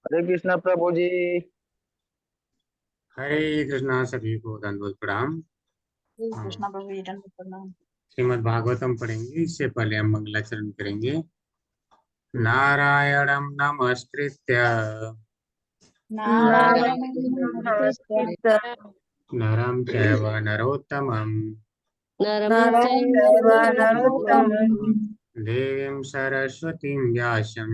हरे कृष्णा प्रभु जी। हरे कृष्णा। सभी को दंडवत प्रणाम। श्री हाँ, कृष्णा प्रभु जी दंड प्रणाम। श्रीमद् भागवतम पढ़ेंगे। इससे पहले हम मंगलाचरण करेंगे। नारायणं नमस्कृत्य नारायण नमस्कृत्य नमस्कृत्य नरं चैव नरोत्तमं नरं चैव नरोत्तमं देवीं सरस्वतीं व्यासं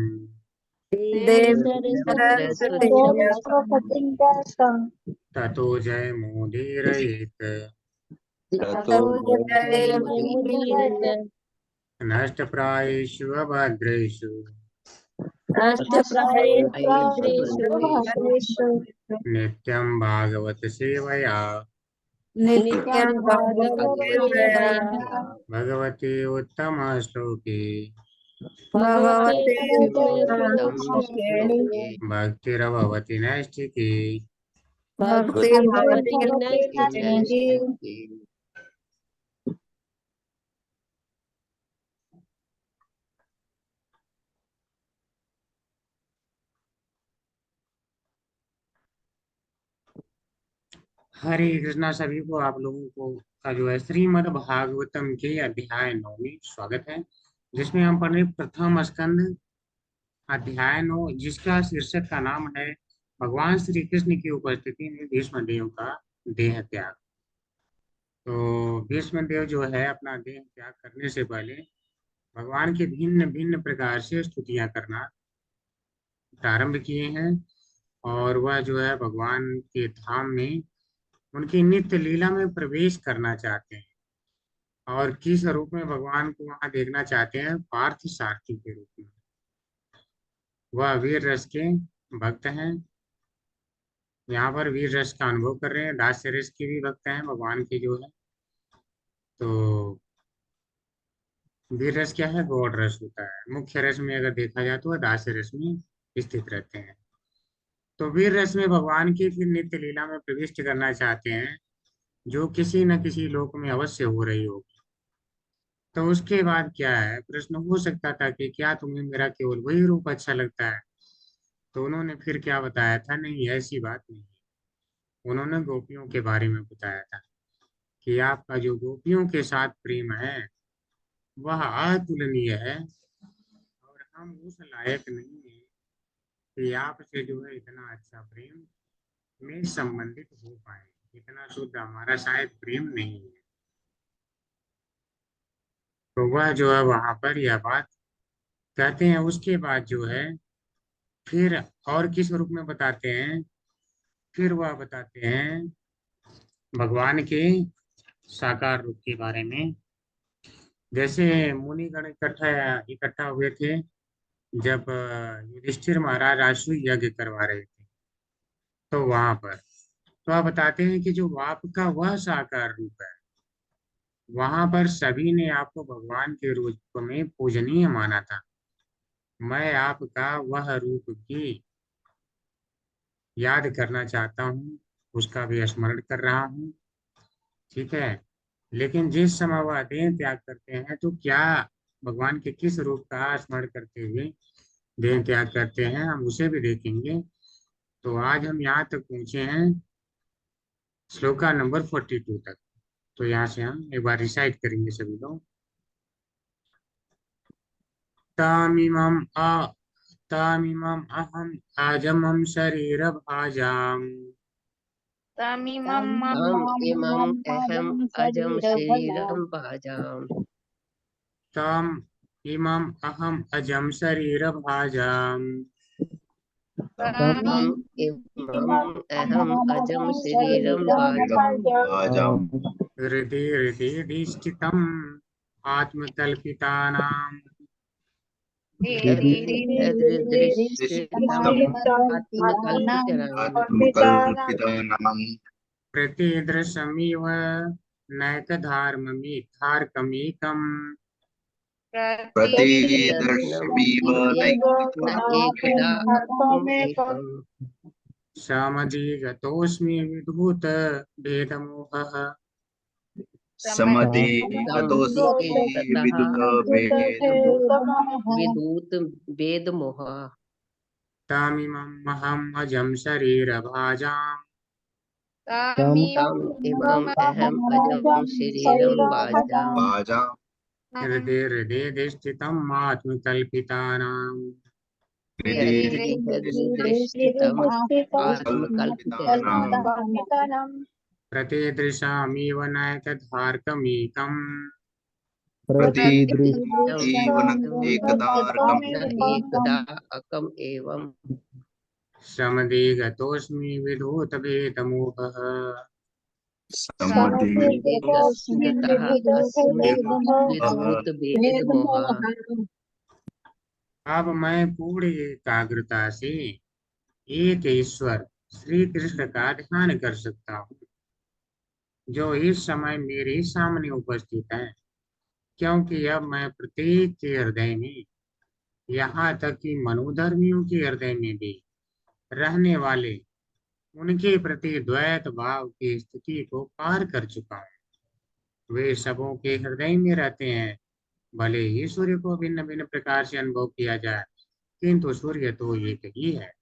देवीं सरस्वतीं व्यासं ततो जयमुदीरयेत्। ततो जयमुदीरयेत्। नष्टप्रायेषु अभद्रेषु नष्टप्रायेषु नित्यं भागवत सेवया नित्यं भागवतेवया भगवती उत्तमश्लोके भगवते उत्तमश्लोके भक्तिरभवति नैष्ठिकी। भक्तिर्भवति नैष्ठिकी। हरे कृष्णा। सभी को, आप लोगों को का जो है श्रीमद् भागवतम के अध्याय 9 में स्वागत है, जिसमें हम पढ़ रहे प्रथम स्कंद अध्याय 9, जिसका शीर्षक का नाम है भगवान श्री कृष्ण की उपस्थिति में भीष्मदेव का देह त्याग। तो भीष्मदेव जो है अपना देह त्याग करने से पहले भगवान की भिन्न भिन्न प्रकार से स्तुतियां करना प्रारंभ किए हैं, और वह जो है भगवान के धाम में उनकी नित्य लीला में प्रवेश करना चाहते हैं, और किस रूप में भगवान को वहां देखना चाहते हैं? पार्थ सारथी के रूप में। वह वीर रस के भक्त हैं, यहाँ पर वीर रस का अनुभव कर रहे हैं। दास्य रस के भी भक्त हैं भगवान के जो है। तो वीर रस क्या है? गौड़ रस होता है। मुख्य रस में अगर देखा जाए तो वह दास्य रस में स्थित रहते हैं। तो वीर रस में भगवान की फिर नित्य लीला में प्रविष्ट करना चाहते हैं, जो किसी न किसी लोक में अवश्य हो रही होगी। तो उसके बाद क्या है? प्रश्न हो सकता था कि क्या तुम्हें मेरा केवल वही रूप अच्छा लगता है? तो उन्होंने फिर क्या बताया था? नहीं, ऐसी बात नहीं है। उन्होंने गोपियों के बारे में बताया था कि आपका जो गोपियों के साथ प्रेम है वह अतुलनीय है, और हम उस लायक नहीं है कि आपसे जो है इतना अच्छा प्रेम में संबंधित हो पाए। इतना शुद्ध हमारा शायद प्रेम नहीं है। तो वह जो है वहां पर यह बात कहते हैं। उसके बाद जो है फिर और किस रूप में बताते हैं? फिर वह बताते हैं भगवान के साकार रूप के बारे में। जैसे मुनिगण इकट्ठा इकट्ठा हुए थे जब युधिष्ठिर महाराज राष्ट्रीय यज्ञ करवा रहे थे, तो वहां पर तो आप बताते हैं कि जो आपका वह साकार रूप है, वहां पर सभी ने आपको भगवान के रूप में पूजनीय माना था। मैं आपका वह रूप भी याद करना चाहता हूँ, उसका भी स्मरण कर रहा हूँ। ठीक है। लेकिन जिस समय वह देह त्याग करते हैं, तो क्या भगवान के किस रूप का स्मरण करते हुए देह त्याग करते हैं, हम उसे भी देखेंगे। तो आज हम यहाँ तक पहुंचे हैं, श्लोका नंबर 42 तक। तो यहाँ से हम एक बार रिसाइट करेंगे सभी लोग। तामिमम अ तामिमम अहम आजमम शरीर भाजाम तमिमं हम इमं मामहं अहम पादं अजम शरीरबलं शरीरं भाजाम। तम इमम अहम अजम शरीर भाजाम हम इमं अहम अजम शरीरं भाजाम। हृदि हृदि अधिष्ठितम् आत्मकल्पितानां हृदि हृदृष्टितम् आत्मकल्पितराम। प्रतिदृशमिव नैकधर्ममिथार्कमेकम् प्रतिदर्शनमिव न एकदा एकम्। समधिगतोऽस्मि विधूत भेदमोहः समितिगतः विदूत वेद मोह। तमिमम् अहम् अजं शरीरभाजाम् तम इमम् अहम् अजं शरीरं वाजा हृदे हृदय स्थितम् आत्मकल्पितानाम् हृदयस्थितम् आत्मकल्पितानां प्रतिदृशामिव नैकधार्कमीकम् एकदा अकम् एवं समधिगतोऽस्मि विधूतभेदमोहः गतः अस्मि विधूतभेदमोहः। अब मैं पूर्ण एकाग्रता से एक ईश्वर श्री कृष्ण का ध्यान कर सकता हूँ जो इस समय मेरे सामने उपस्थित है, क्योंकि अब मैं प्रत्येक के हृदय में, यहाँ तक कि मनोधर्मियों के हृदय में भी रहने वाले उनके प्रति द्वैत भाव की स्थिति को पार कर चुका हूँ। वे सबों के हृदय में रहते हैं, भले ही सूर्य को भिन्न भिन्न प्रकार से अनुभव किया जाए, किंतु सूर्य तो एक ही है।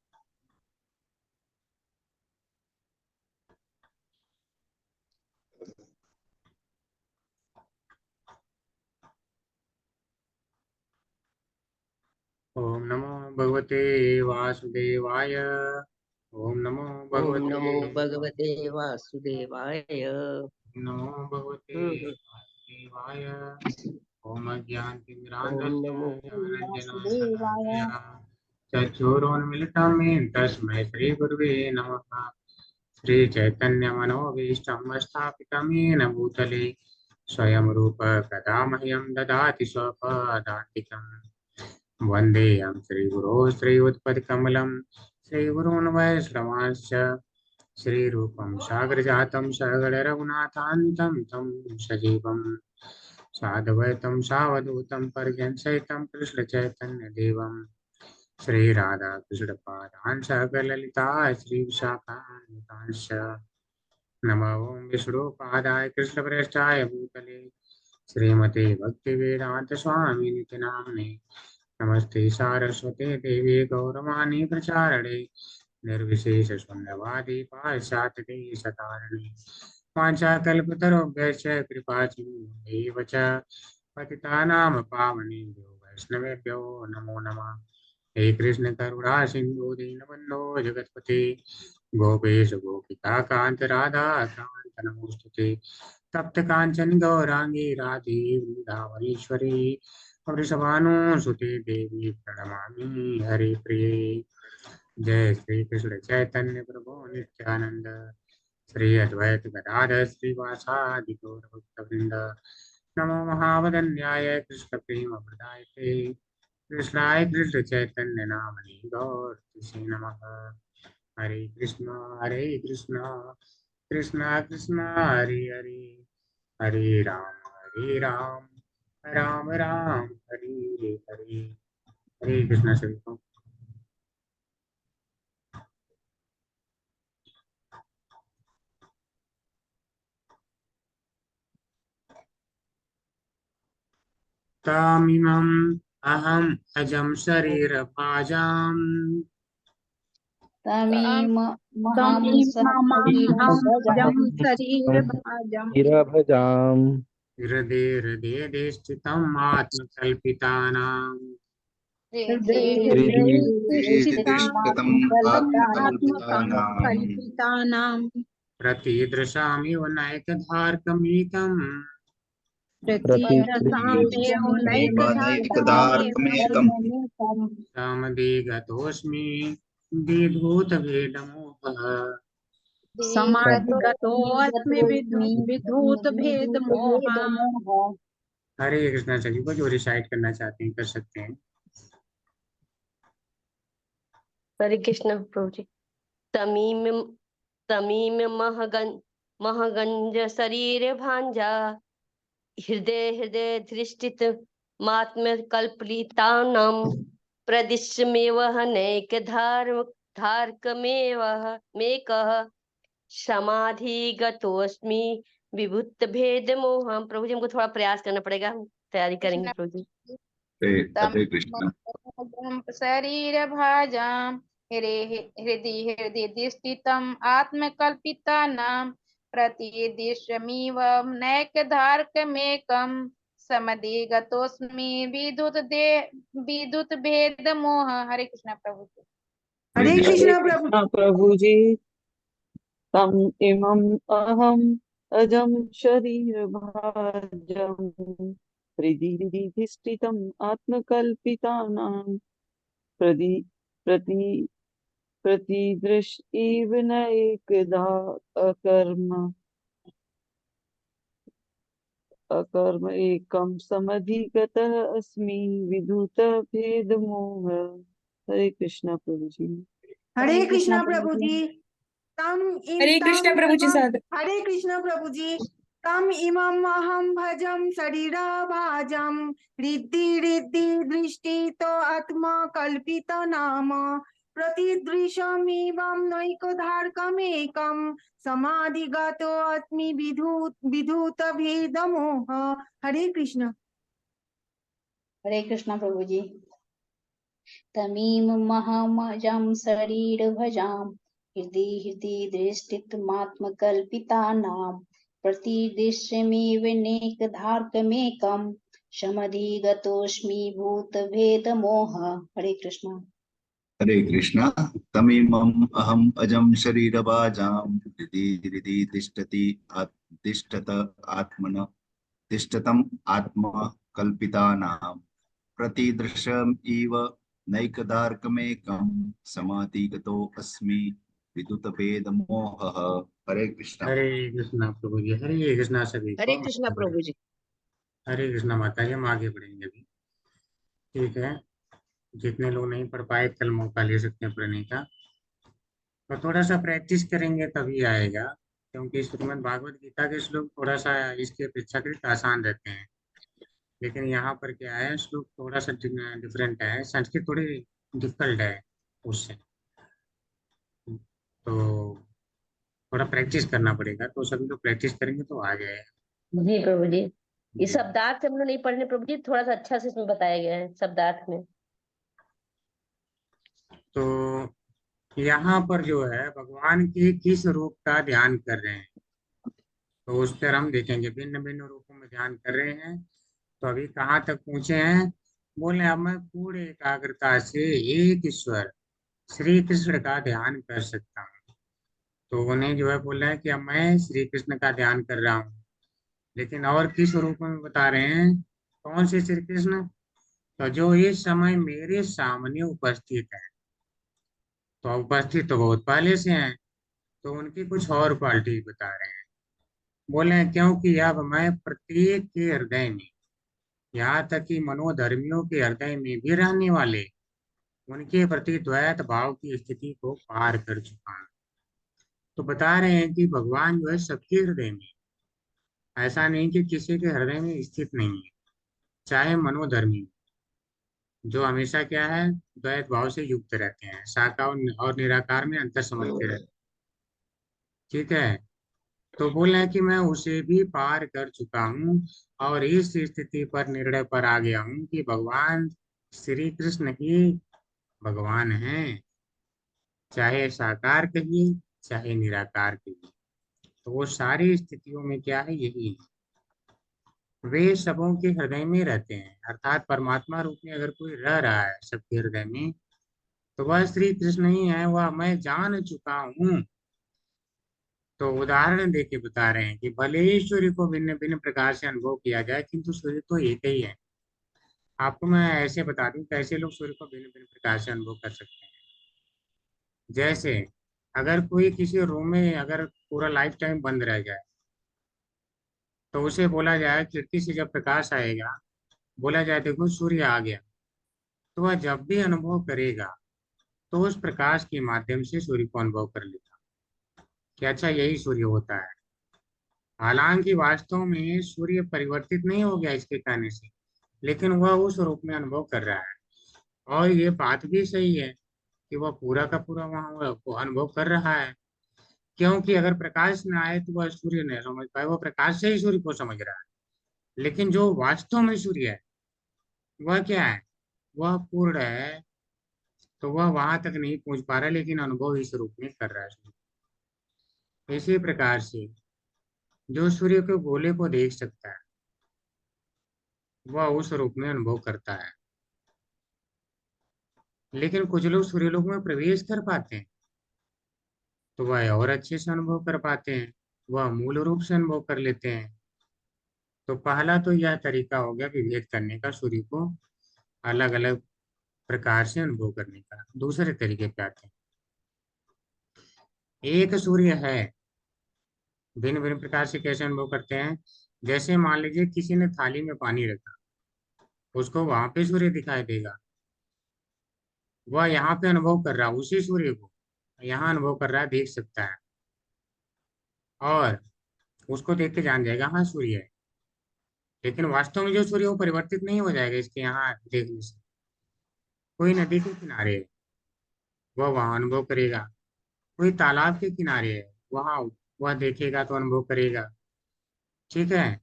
ओम नमो भगवते वासुदेवाय। ओम नमो भगवते वासुदेवाय। नमो भगवते वासुदेवाय। ओम ओम अज्ञानतिमिरान्धस्य नमो ज्ञानाञ्जनशलाकया चक्षुरुन्मिलितं येन तस्मै श्रीगुरुवे नमः। श्रीचैतन्यमनोभीष्टं स्थापितं येन भूतले स्वयं रूप कदा मह्यं ददाति स्वपदान्तिकम्। वन्देऽहं श्रीगुरो श्रीयुतपदकमलं श्रीगुरून् वैष्णवांश्च श्रीरूपं सागरजातं सगररघुनाथान्वितं तं सजीवं साद्वैतं सावधूतं पर्यंसहितं कृष्णचैतन्यदेवं श्रीराधाकृष्णपादान् सकललिता श्रीविशाखान्वितांश्च नमो विष्णुपादाय कृष्णप्रेष्ठाय भूतले श्रीमते भक्तिवेदांत स्वामिनिति नाम्ने नमस्ते सारस्वते देवी गौरवाणी प्रचारणे निर्विशेष शून्यवादी पाश्चात्यदेशतारिणे वाञ्छाकल्पतरुभ्यश्च कृपाचिन्देव च पतितानां पावनेभ्यो वैष्णवेभ्यो नमो नमः। हे कृष्ण करुणा सिंधु दीनबन्धो जगत्पते गोपेश गोपिका कांत राधा कांत नमोस्तुते तप्त कांचन गौरांगी राधे वृंदावनेश्वरी वृषभानुसुते देवी प्रणमामि हरे प्रिये। जय श्री कृष्ण चैतन्य प्रभु नित्यानंद श्री अद्वैत गदाधर श्रीवासादि गौर भक्तवृंद नमो महावदन्याय कृष्ण प्रेम प्रदायते कृष्णाय कृष्ण चैतन्य नामनि गौर तुसे नमः। हरे कृष्णा कृष्णा कृष्णा हरे हरे हरे राम राम राम हरे हरे। हरे कृष्णा सभी को। तामिमम् अहम् अजं शरीरभाजाम् गिरभजाम् हृदे हृदये स्थितम् आत्मकल्पितानाम् प्रतिदृशामिव नैकधार्कमीकम् समधिगतोऽस्मि विधूतभेदमोहः। हरे कृष्णा सभी को जो रिसाइट करना चाहते हैं कर सकते हैं। हरे कृष्ण प्रभु जी। तमीम तमीम महगंज शरीर भांजा हृदय हृदय धृष्टित मात्म कल्पितानां प्रदिश्यमेव नैक धारकमेव मेकः समाधिगतोऽस्मि विभुत भेद मोहम। प्रभु जी हमको थोड़ा प्रयास करना पड़ेगा, तैयारी करेंगे प्रभु जी। शरीर भाजाम हृदि हृदि स्थितम् आत्मकल्पितानां प्रतिदृश्यमिव नैकधार्कमेकं समधिगतोऽस्मि विद्युत भेद मोह। हरे कृष्णा प्रभु जी। हरे कृष्णा प्रभु। कृष्ण प्रभु जी। तम इमम् अहम् अजं शरीर भाजम् हृदि स्थितम् आत्मकल्पितानां प्रति प्रति प्रतिदृश इव न एकदा अकर्म एकं समधिगतः अस्मि विदुत भेद मोह। हरे कृष्णा प्रभु जी। हरे कृष्णा प्रभु जी। हरे कृष्णा प्रभु जी। साधु। हरे कृष्णा प्रभु जी। तम इमम् अहं भजं शरीरभाजं रिद्धि रिद्धि दृष्टि तो आत्मा कल्पित नाम प्रतिदृशमिवं नैकधार्कमेकं समाधिगतो अस्मि विधूत भेद मोह। हरे कृष्ण। हरे कृष्णा प्रभु जी। तमीमहमजं शरीरभजां हृदि हृदि दृष्टितमात्मकल्पितानां प्रतिदृश्यमिव नेकधार्कमेकं समधिगतोऽस्मि भूतभेदमोह। हरे कृष्ण। हरे कृष्णा। तमीमम् अहम् अजं शरीरभाजां हृदि हृदि तिष्ठत आत्मन तिष्ठतम् आत्मा कल्पितानां प्रतिदृशम् इव नैकदार्कमेकं समाधिगतो अस्मि विदुतभेदमोहः। हरे कृष्णा। हरे कृष्णा प्रभु जी। हरे कृष्णा सभी हरे को। कृष्णा प्रभु जी। हरे कृष्णा माता जी। हम आगे बढ़ेंगे अभी। ठीक है, जितने लोग नहीं पढ़ पाए कल मौका ले सकते हैं पढ़ने का, तो थोड़ा सा प्रैक्टिस करेंगे तभी आएगा, क्योंकि श्रीमद् भागवत गीता के श्लोक थोड़ा सा इसके अपेक्षाकृत आसान रहते हैं। लेकिन यहाँ पर क्या है, श्लोक थोड़ा सा डिफरेंट है, संस्कृत थोड़ी डिफिकल्ट है उससे, तो थोड़ा प्रैक्टिस करना पड़ेगा। तो सभी लोग प्रैक्टिस करेंगे तो आ जाएगा। जी प्रभु जी। ये जी। शब्दार्थ हम लोग नहीं पढ़ने प्रभु जी, थोड़ा सा अच्छा से इसमें बताया गया है शब्दार्थ में। तो यहाँ पर जो है भगवान के किस रूप का ध्यान कर रहे हैं, तो उस पर हम देखेंगे। भिन्न भिन्न रूपों में ध्यान कर रहे हैं। तो अभी कहाँ तक पहुंचे हैं, बोले अब मैं पूर्ण एकाग्रता से एक ईश्वर श्री कृष्ण का ध्यान कर सकता हूँ। तो उन्हें जो है बोल रहे हैं कि अब मैं श्री कृष्ण का ध्यान कर रहा हूँ। लेकिन और किस रूप में बता रहे हैं, कौन से श्री कृष्ण, तो जो इस समय मेरे सामने उपस्थित है। तो उपस्थित तो बहुत पहले से हैं, तो उनकी कुछ और क्वालिटी बता रहे हैं। बोले हैं क्योंकि अब मैं प्रत्येक के हृदय में, यहाँ तक कि मनोधर्मियों के हृदय में भी रहने वाले उनके प्रति द्वैत भाव की स्थिति को पार कर चुका हूँ। तो बता रहे हैं कि भगवान जो है सबके हृदय में, ऐसा नहीं कि किसी के हृदय में स्थित नहीं है, चाहे मनोधर्मी, जो हमेशा क्या है, द्वैत भाव से युक्त रहते हैं, साकार और निराकार में अंतर समझते रहते हैं। ठीक है, तो बोल रहे हैं कि मैं उसे भी पार कर चुका हूँ और इस स्थिति पर निर्णय पर आ गया हूँ कि भगवान श्री कृष्ण ही भगवान हैं, चाहे साकार कहिए चाहे निराकार कहिए। तो वो सारी स्थितियों में क्या है, यही है, वे सबों के हृदय में रहते हैं। अर्थात परमात्मा रूप में अगर कोई रह रहा है सबके हृदय में, तो वह श्री कृष्ण ही है, वह मैं जान चुका हूँ। तो उदाहरण देके बता रहे हैं कि भले ही सूर्य को भिन्न भिन्न प्रकार से अनुभव किया जाए, किंतु सूर्य तो एक ही है। आपको मैं ऐसे बता दूं कैसे लोग सूर्य को भिन्न भिन्न प्रकार से अनुभव कर सकते हैं। जैसे अगर कोई किसी रूम में अगर पूरा लाइफ टाइम बंद रह जाए, तो उसे बोला जाए खिड़की से जब प्रकाश आएगा, बोला जाए देखो सूर्य आ गया, तो वह जब भी अनुभव करेगा तो उस प्रकाश के माध्यम से सूर्य को अनुभव कर लेगा कि अच्छा यही सूर्य होता है। हालांकि वास्तव में सूर्य परिवर्तित नहीं हो गया इसके कहने से, लेकिन वह उस रूप में अनुभव कर रहा है। और ये बात भी सही है कि वह पूरा का पूरा वहाँ वो अनुभव कर रहा है, क्योंकि अगर प्रकाश न आए तो वह सूर्य नहीं समझ पाए, वह प्रकाश से ही सूर्य को समझ रहा है। लेकिन जो वास्तव में सूर्य है वह क्या है, वह पूर्ण है, तो वह वहां तक नहीं पहुंच पा रहा, लेकिन अनुभव इस रूप में कर रहा है। इसी प्रकार से जो सूर्य के गोले को देख सकता है वह उस रूप में अनुभव करता है। लेकिन कुछ लोग सूर्यलोक में प्रवेश कर पाते हैं तो वह और अच्छे से अनुभव कर पाते हैं, वह मूल रूप से अनुभव कर लेते हैं। तो पहला तो यह तरीका हो गया विभेद करने का, सूर्य को अलग अलग प्रकार से अनुभव करने का। दूसरे तरीके पे आते हैं। एक सूर्य है, भिन्न भिन्न प्रकार से कैसे अनुभव करते हैं। जैसे मान लीजिए किसी ने थाली में पानी रखा, उसको वहां पे सूर्य दिखाई देगा, वह यहाँ पे अनुभव कर रहा है, उसी सूर्य को यहाँ अनुभव कर रहा है, देख सकता है, और उसको देख के जान जाएगा हाँ सूर्य है। लेकिन वास्तव में जो सूर्य वो परिवर्तित नहीं हो जाएगा इसके यहाँ देखने से। कोई नदी के किनारे है, वह वहां अनुभव करेगा। कोई तालाब के किनारे है, वहां वह देखेगा तो अनुभव करेगा। ठीक है,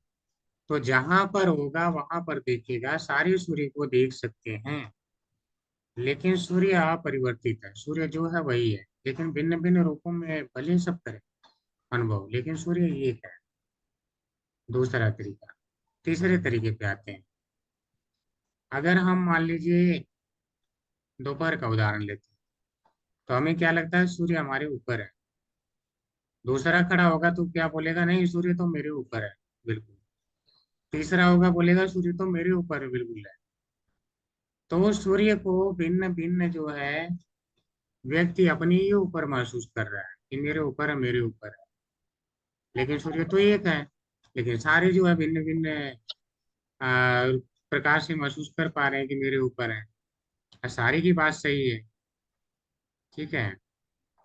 तो जहां पर होगा वहां पर देखेगा, सारे सूर्य को देख सकते हैं। लेकिन सूर्य अपरिवर्तित है, सूर्य जो है वही है, लेकिन भिन्न भिन्न रूपों में भले सब करें अनुभव, लेकिन सूर्य एक है। दूसरा तरीका। तीसरे तरीके पे आते हैं। अगर हम मान लीजिए दोपहर का उदाहरण लेते हैं, तो हमें क्या लगता है सूर्य हमारे ऊपर है। दूसरा खड़ा होगा तो क्या बोलेगा, नहीं सूर्य तो मेरे ऊपर है बिल्कुल। तीसरा होगा बोलेगा सूर्य तो मेरे ऊपर है बिल्कुल है। तो सूर्य को भिन्न भिन्न जो है व्यक्ति अपने ही ऊपर महसूस कर रहा है कि मेरे ऊपर है, मेरे ऊपर है। लेकिन सूर्य तो एक है, लेकिन सारे जो है भिन्न भिन्न प्रकार से महसूस कर पा रहे हैं कि मेरे ऊपर है, और सारी की बात सही है। ठीक है।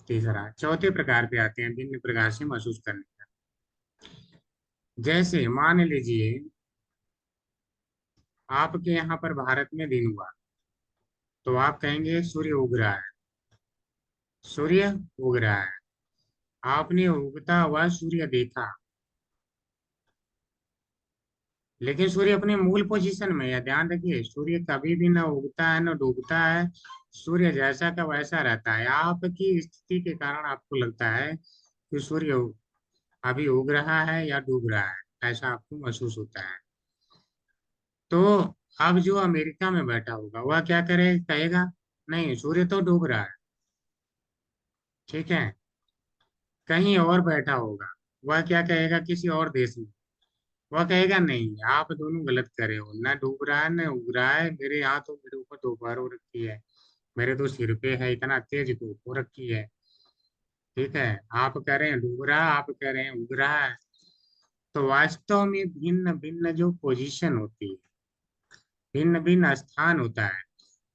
तीसरा, चौथे प्रकार पे आते हैं भिन्न प्रकार से महसूस करने का। जैसे मान लीजिए आपके यहाँ पर भारत में दिन हुआ, तो आप कहेंगे सूर्य उग रहा है, सूर्य उग रहा है। आपने उगता हुआ सूर्य देखा, लेकिन सूर्य अपने मूल पोजीशन में है। ध्यान रखिए, सूर्य कभी भी ना उगता है ना डूबता है, सूर्य जैसा का वैसा रहता है। आपकी स्थिति के कारण आपको लगता है कि सूर्य अभी उग रहा है या डूब रहा है, ऐसा आपको महसूस होता है। तो अब जो अमेरिका में बैठा होगा वह क्या कहेगा, नहीं सूर्य तो डूब रहा है। ठीक है। कहीं और बैठा होगा, वह क्या कहेगा, किसी और देश में, वह कहेगा नहीं आप दोनों गलत करे हो, ना डूब रहा है ना उग रहा है, मेरे यहाँ तो मेरे ऊपर दोपहर हो रखी है, मेरे तो सिर पे है इतना तेज धूप हो रखी है। ठीक है। आप कह रहे हैं डूब रहा है, आप कह रहे हैं उग रहा है। तो वास्तव में भिन्न भिन्न जो पोजीशन होती है, भिन्न भिन्न स्थान होता है।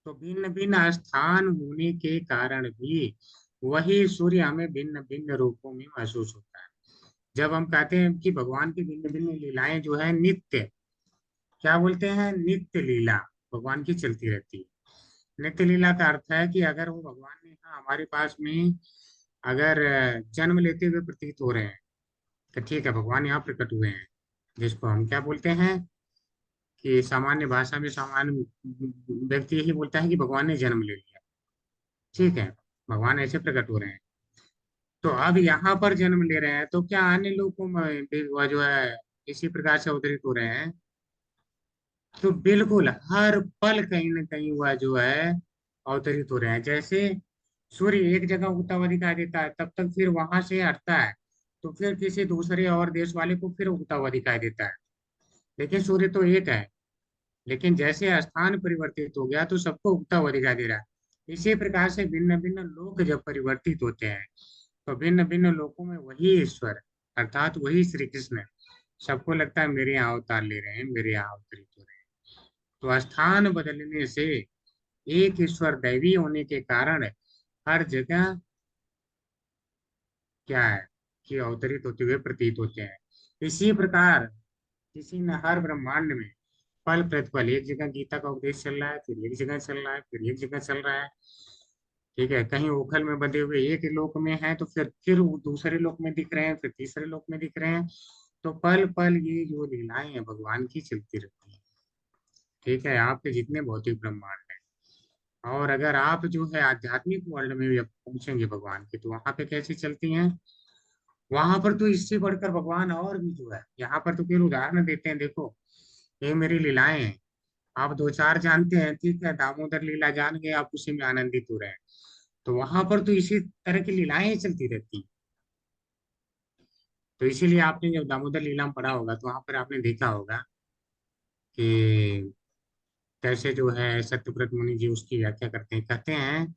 तो भिन्न भिन्न स्थान होने के कारण भी वही सूर्य हमें भिन्न भिन्न रूपों में महसूस होता है। जब हम कहते हैं कि भगवान की भिन्न भिन्न लीलाएं जो है नित्य, क्या बोलते हैं, नित्य लीला भगवान की चलती रहती है। नित्य लीला का अर्थ है कि अगर वो भगवान ने यहाँ हमारे पास में अगर जन्म लेते हुए प्रतीत हो रहे हैं, तो ठीक है भगवान यहाँ प्रकट हुए हैं, जिसको हम क्या बोलते हैं कि सामान्य भाषा में सामान्य व्यक्ति यही बोलता है कि भगवान ने जन्म ले लिया। ठीक है, भगवान ऐसे प्रकट हो रहे हैं। तो अब यहाँ पर जन्म ले रहे हैं, तो क्या अन्य लोगों में भी वह जो है इसी प्रकार से अवतरित हो रहे हैं। तो बिल्कुल हर पल कहीं ना कहीं वह जो है अवतरित हो रहे हैं। जैसे सूर्य एक जगह उगता हुआ दिखाई देता है, तब तक फिर वहां से हटता है, तो फिर किसी दूसरे और देश वाले को फिर उगता हुआ दिखाई देता है। लेकिन सूर्य तो एक है, लेकिन जैसे स्थान परिवर्तित हो गया तो सबको उगता हुआ दिखाई दे रहा है। इसी प्रकार से भिन्न भिन्न लोक जब परिवर्तित होते हैं, तो भिन्न भिन्न लोकों में वही ईश्वर अर्थात वही श्री कृष्ण सबको लगता है मेरे यहाँ अवतार ले रहे हैं, मेरे यहाँ अवतरित हो रहे हैं। तो स्थान बदलने से एक ईश्वर दैवी होने के कारण हर जगह क्या है कि अवतरित होते हुए प्रतीत होते हैं। इसी प्रकार किसी न हर ब्रह्मांड में पल प्रतिपल एक जगह गीता का उपदेश चल रहा है, फिर एक जगह चल रहा है, फिर एक जगह चल रहा है। ठीक है, कहीं ओखल में बंधे हुए एक लोक में है, तो फिर वो दूसरे लोक में दिख रहे हैं, फिर तीसरे लोक में दिख रहे हैं। तो पल पल ये जो लीलाएं हैं भगवान की चलती रहती है। ठीक है, आपके जितने भौतिक ब्रह्मांड हैं, और अगर आप जो है आध्यात्मिक वर्ल्ड में जब पहुंचेंगे भगवान के, तो वहां पे कैसी चलती हैं, वहां पर तो इससे बढ़कर भगवान और भी जो है, यहाँ पर तो केवल उदाहरण देते हैं, देखो ये मेरी लीलाएं हैं, आप दो चार जानते हैं, ठीक है, दामोदर लीला जान गए, आप उसी में आनंदित हो रहे हैं। तो वहां पर तो इसी तरह की लीलाएं चलती रहती हैं। तो इसीलिए आपने जब दामोदर लीला में पढ़ा होगा, तो वहां पर आपने देखा होगा कि कैसे जो है सत्यव्रत मुनि जी उसकी व्याख्या करते हैं, कहते हैं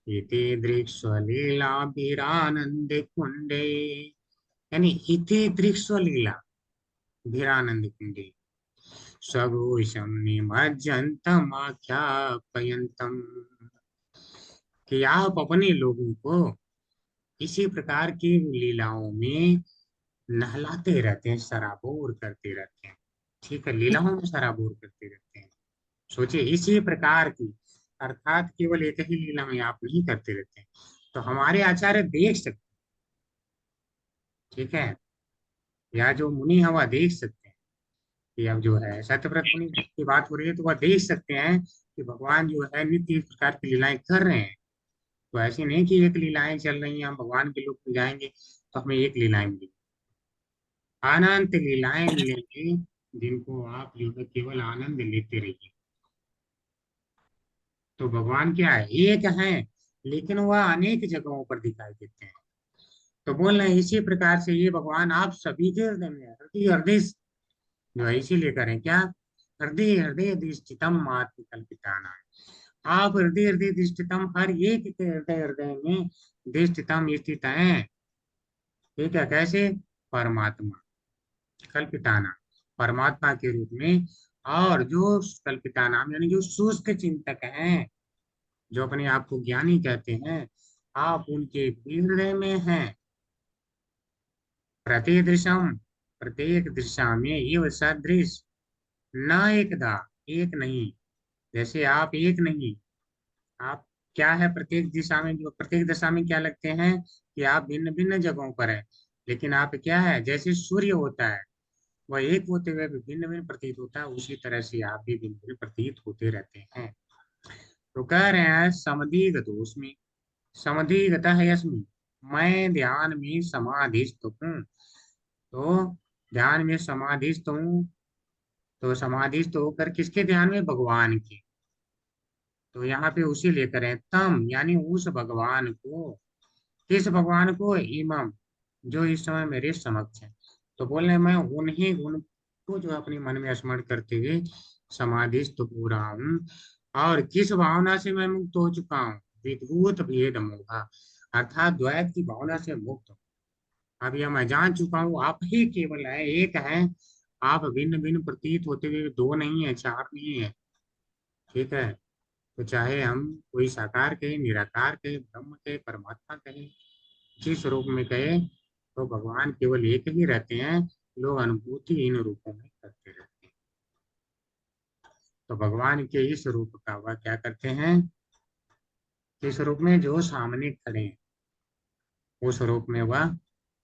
इति दृक्स्वलीलाभिरानंद कुंडे, यानी इति दृक्स्वलीला भिरानंद कुंडे स्वघोषम निमज्जन्तम आख्यापयन्तम, कि आप अपने लोगों को इसी प्रकार की लीलाओं में नहलाते रहते हैं, सराबोर करते रहते हैं। ठीक है, लीलाओं में सराबोर करते रहते हैं। सोचिए इसी प्रकार की, अर्थात केवल एक ही लीला में आप नहीं करते रहते हैं। तो हमारे आचार्य देख सकते हैं, ठीक है, या जो मुनि है वह देख सकते हैं कि अब जो है सत्यव्रत मुनि की बात हो रही है, तो वह देख सकते हैं कि भगवान जो है नित्य इस प्रकार की लीलाएं कर रहे हैं। तो ऐसी नहीं कि एक लीलाएं चल रही हैं, हम भगवान के लोग में जाएंगे तो हमें एक लीलाएं मिलेगी, अनंत लीलाएं मिलेंगी जिनको आप जो है केवल आनंद लेते रहिए। तो भगवान क्या है, एक है, लेकिन वह अनेक जगहों पर दिखाई देते हैं। तो बोल रहे हैं इसी प्रकार से ये भगवान आप सभी के हृदय में है, हृदय हृदय जो है इसीलिए करें क्या, हृदय हृदय अधिष्ठितम आत्मकल्पिताना, आप हृदय हृदय अधिष्ठितम, हर एक के हृदय हृदय में अधिष्ठितम स्थित है। ठीक है, कैसे, परमात्मा कल्पिताना, परमात्मा के रूप में। और जो कल्पितानाम यानी जो शुष्क चिंतक हैं, जो अपने आप को ज्ञानी कहते हैं, आप उनके भी हृदय में हैं। प्रतिदृशम, प्रत्येक दिशा में ये सदृश, न एकदा, एक नहीं, जैसे आप एक नहीं, आप क्या है, प्रत्येक दिशा में, जो प्रत्येक दिशा में क्या लगते हैं कि आप भिन्न भिन्न जगहों पर है, लेकिन आप क्या है, जैसे सूर्य होता है वह एक होते हुए भी भिन्न भिन्न प्रतीत होता है, उसी तरह से आप भी भिन्न भिन्न प्रतीत होते रहते हैं। तो कह रहे हैं समधिगत उसमें, समधिगत है यस्मि, मैं ध्यान में समाधिस्थ हूँ। तो ध्यान में समाधिस्थ हूँ, तो समाधिस्थ होकर किसके ध्यान में, भगवान के। तो यहाँ पे उसी लेकर है तम, यानी उस भगवान को, किस भगवान को, इमम, जो इस समय मेरे समक्ष है। तो बोल रहे मैं उन्हीं गुण को जो अपने मन में स्मरण करते हुए समाधिस्थ हो रहा हूँ। और किस भावना से मैं मुक्त हो चुका हूँ, विद्भुत भेद मोहा, अर्थात द्वैत की भावना से मुक्त हूँ। अब यह मैं जान चुका हूँ आप ही केवल है, एक है, आप भिन्न भिन्न प्रतीत होते हुए दो नहीं है, चार नहीं है। ठीक है, तो चाहे हम कोई साकार कहे, निराकार कहे, ब्रह्म कहे, परमात्मा कहे, जिस रूप में कहे, तो भगवान केवल एक ही रहते हैं। लोग अनुभूति इन रूपों में करते रहते हैं। तो भगवान के इस रूप का वह क्या करते हैं, इस रूप में जो सामने खड़े हैं उस रूप में वह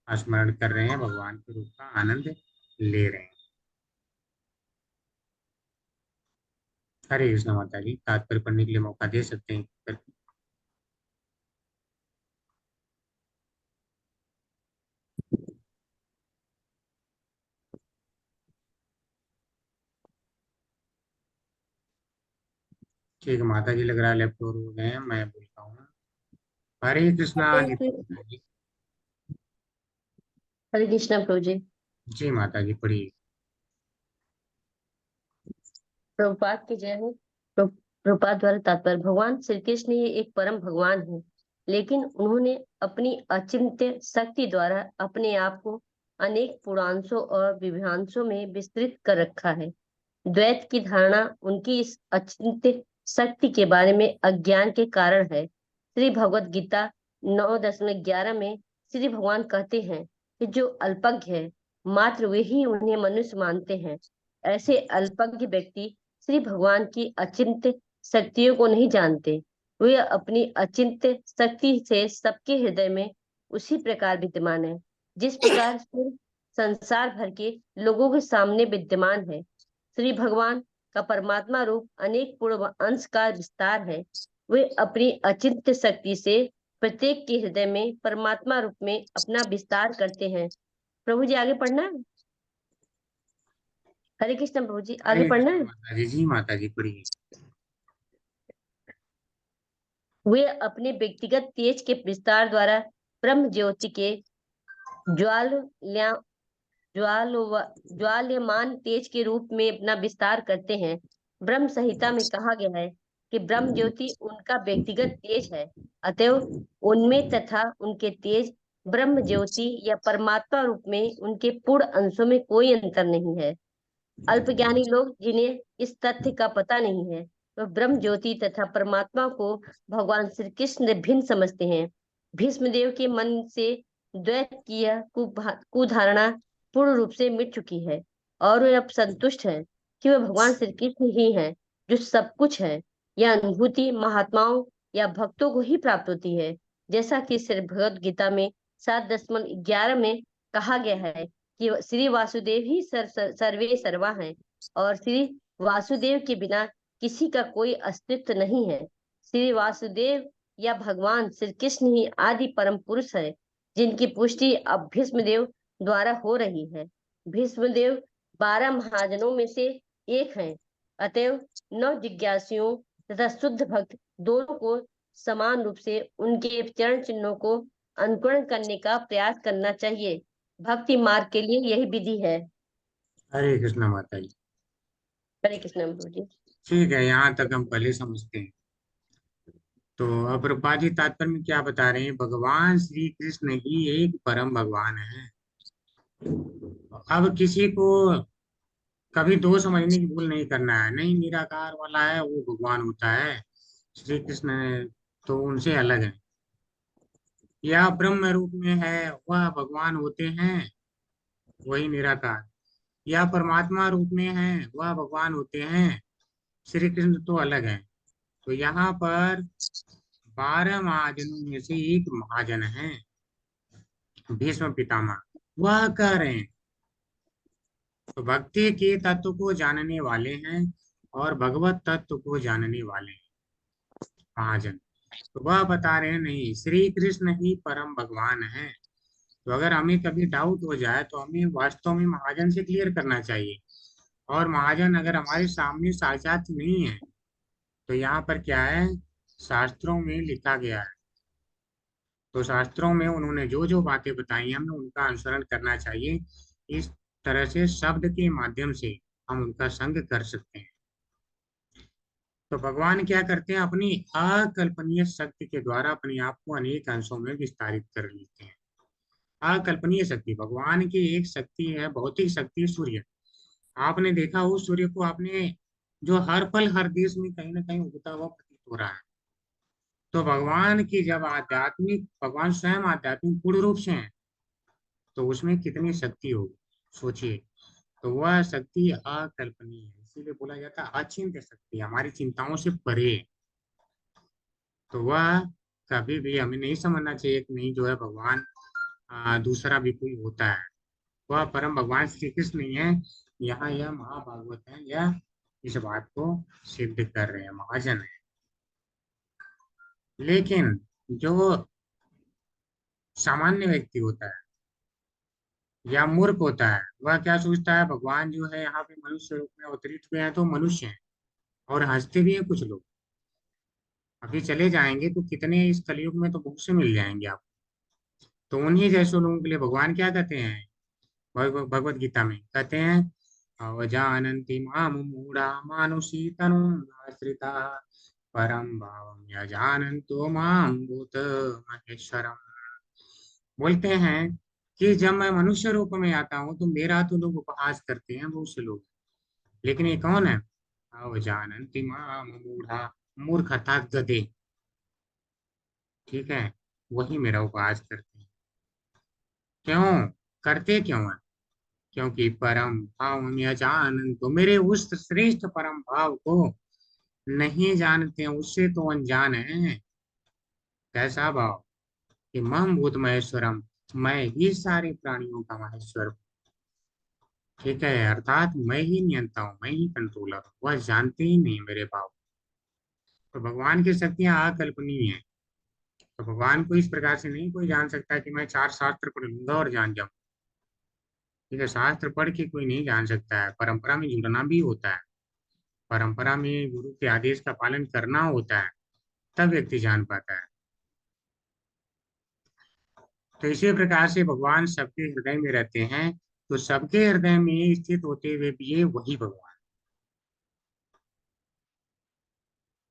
स्मरण कर रहे हैं, भगवान के रूप का आनंद ले रहे हैं। हरे कृष्ण। माता जी तात्पर्य पढ़ने के लिए मौका दे सकते हैं। ठीक है माता जी, लग रहा है लेफ्ट ओवर हो गए हैं, मैं बोलता हूँ हरे कृष्णा। हरे कृष्णा प्रभु जी। जी माता जी पढ़िए। प्रभुपाद की जय हो। प्रभुपाद द्वारा तात्पर्य, भगवान श्री कृष्ण ही एक परम भगवान है, लेकिन उन्होंने अपनी अचिंत्य शक्ति द्वारा अपने आप को अनेक पुरांशों और विभ्रांशों में विस्तृत कर रखा है। द्वैत की धारणा उनकी इस अचिंत्य शक्ति के बारे में अज्ञान के कारण है। श्री भगवत गीता 9:11 में श्री भगवान कहते हैं कि जो अल्पज्ञ है मात्र वे ही उन्हें मनुष्य मानते हैं। ऐसे अल्पज्ञ व्यक्ति श्री भगवान की अचिंत्य शक्तियों को नहीं जानते। वे अपनी अचिंत्य शक्ति से सबके हृदय में उसी प्रकार विद्यमान है जिस प्रकार सूर्य संसार भर के लोगों के सामने विद्यमान है। श्री भगवान का परमात्मा रूप अनेक पूर्ण अंश का विस्तार है। वे अपनी अचिंत्य शक्ति से प्रत्येक के हृदय में परमात्मा रूप में अपना विस्तार करते हैं। प्रभु जी आगे पढ़ना है। हरे कृष्ण प्रभु जी आगे हरे पढ़ना कृष्ण है। माता जी। जी माता जी पढ़िए। वे अपने व्यक्तिगत तेज के विस्तार द्वारा ब्रह्म ज्योति के ज्वाल्या ज्वाल्यमान तेज के रूप में अपना विस्तार करते हैं। ब्रह्म संहिता में कहा गया है कि ब्रह्म ज्योति उनका व्यक्तिगत तेज है, अतएव उनमें तथा उनके तेज ब्रह्म ज्योति या परमात्मा रूप में उनके पूर्ण अंशों में कोई अंतर नहीं है। अल्पज्ञानी लोग जिन्हें इस तथ्य का पता नहीं है वह ब्रह्म ज्योति तथा परमात्मा को भगवान श्री कृष्ण भिन्न समझते हैं। भीष्मदेव के मन से द्वैत की यह कुधारणा पूर्ण रूप से मिट चुकी है और वे अब संतुष्ट हैं कि वह भगवान श्री कृष्ण ही हैं जो सब कुछ है। यह अनुभूति महात्माओं या भक्तों को ही प्राप्त होती है, जैसा कि श्री भगवद गीता में 7.11 में कहा गया है कि श्री वासुदेव ही सर्वे सर्वा हैं और श्री वासुदेव के बिना किसी का कोई अस्तित्व नहीं है। श्री वासुदेव या भगवान श्री कृष्ण ही आदि परम पुरुष है जिनकी पुष्टि अब भीष्मदेव द्वारा हो रही है। भीष्मदेव 12 महाजनों में से एक हैं, अतएव 9 जिज्ञासुओं तथा शुद्ध भक्त दोनों को समान रूप से उनके चरण चिन्हों को अनुकरण करने का प्रयास करना चाहिए। भक्ति मार्ग के लिए यही विधि है। हरे कृष्ण माता जी। हरे कृष्ण प्रभु जी। ठीक है, यहाँ तक हम पहले समझते हैं। तो अब रूपा जी तात्पर्य में क्या बता रहे हैं? भगवान श्री कृष्ण ही एक परम भगवान है। अब किसी को कभी दो समझने की भूल नहीं करना है। नहीं, निराकार वाला है वो भगवान होता है, श्री कृष्ण तो उनसे अलग है। या ब्रह्म रूप में है वह भगवान होते हैं, वही निराकार। या परमात्मा रूप में है वह भगवान होते हैं, श्री कृष्ण तो अलग है। तो यहाँ पर 12 महाजनों में से एक महाजन है भीष्म पितामह, वह कह रहे हैं। तो भक्ति के तत्व को जानने वाले हैं और भगवत तत्व को जानने वाले हैं महाजन। तो वह बता रहे हैं नहीं, श्री कृष्ण ही परम भगवान है। तो अगर हमें कभी डाउट हो जाए तो हमें वास्तव में महाजन से क्लियर करना चाहिए। और महाजन अगर हमारे सामने साक्षात नहीं है तो यहाँ पर क्या है, शास्त्रों में लिखा गया है। तो शास्त्रों में उन्होंने जो जो बातें बताई हमें उनका अनुसरण करना चाहिए। इस तरह से शब्द के माध्यम से हम उनका संग कर सकते हैं। तो भगवान क्या करते हैं, अपनी अकल्पनीय शक्ति के द्वारा अपने आप को अनेक अंशों में विस्तारित कर लेते हैं। अकल्पनीय शक्ति, भगवान की एक शक्ति है, भौतिक शक्ति सूर्य। आपने देखा हो सूर्य को, आपने जो हर पल हर देश में कहीं ना कहीं उगता हुआ प्रतीत हो रहा है। तो भगवान की जब आध्यात्मिक, भगवान स्वयं आध्यात्मिक पूर्ण रूप से हैं तो उसमें कितनी शक्ति होगी सोचिए। तो वह शक्ति अकल्पनीय है, इसीलिए बोला जाता है अचिंत्य शक्ति, हमारी चिंताओं से परे। तो वह कभी भी हमें नहीं समझना चाहिए कि नहीं जो है भगवान दूसरा भी कोई होता है। वह परम भगवान श्री कृष्ण ही है। यहाँ यह महाभागवत है, यह इस बात को सिद्ध कर रहे हैं, महाजन है। लेकिन जो सामान्य व्यक्ति होता है या मूर्ख होता है वह क्या सोचता है, भगवान जो है यहाँ पे मनुष्य रूप में अवतरित हुए हैं तो मनुष्य हैं। और हंसते भी हैं कुछ लोग। अभी चले जाएंगे तो कितने इस कलयुग में तो बहुत से मिल जाएंगे आप। तो उन्हीं जैसे लोगों के लिए भगवान क्या कहते हैं, भगवत गीता में कहते हैं, अवजानन्ति माम मूढ़ा मानुषी तनुम् आश्रिता परम भावम यजानन्तो माम भूत महेश्वरम। बोलते हैं कि जब मैं मनुष्य रूप में आता हूँ तो मेरा तो लोग उपहास करते हैं, बहुत से लोग। लेकिन ये कौन है, अवजानन्ति माम मूढ़ा, मूर्ख अर्थात गधे, ठीक है, वही मेरा उपहास करते हैं। क्यों करते, क्यों है? क्योंकि परम भाव यजानन, तो मेरे उस श्रेष्ठ परम भाव को नहीं जानते हैं, उससे तो अनजान है। कैसा भाव कि मम भूत महेश्वरम, मैं ही सारे प्राणियों का महेश्वर हूं। ठीक है, अर्थात मैं ही नियंता हूँ, मैं ही कंट्रोलर हूँ, वह जानते ही नहीं मेरे भाव। तो भगवान की शक्तियां अकल्पनीय है। तो भगवान को इस प्रकार से नहीं कोई जान सकता कि मैं 4 शास्त्र पढ़ लूंगा और जान जाऊं। ठीक है, शास्त्र पढ़ के कोई नहीं जान सकता है, परंपरा में जुड़ना भी होता है, परंपरा में गुरु के आदेश का पालन करना होता है, तब व्यक्ति जान पाता है। तो इसी प्रकार से भगवान सबके हृदय में रहते हैं, तो सबके हृदय में स्थित होते हुए भी ये वही भगवान।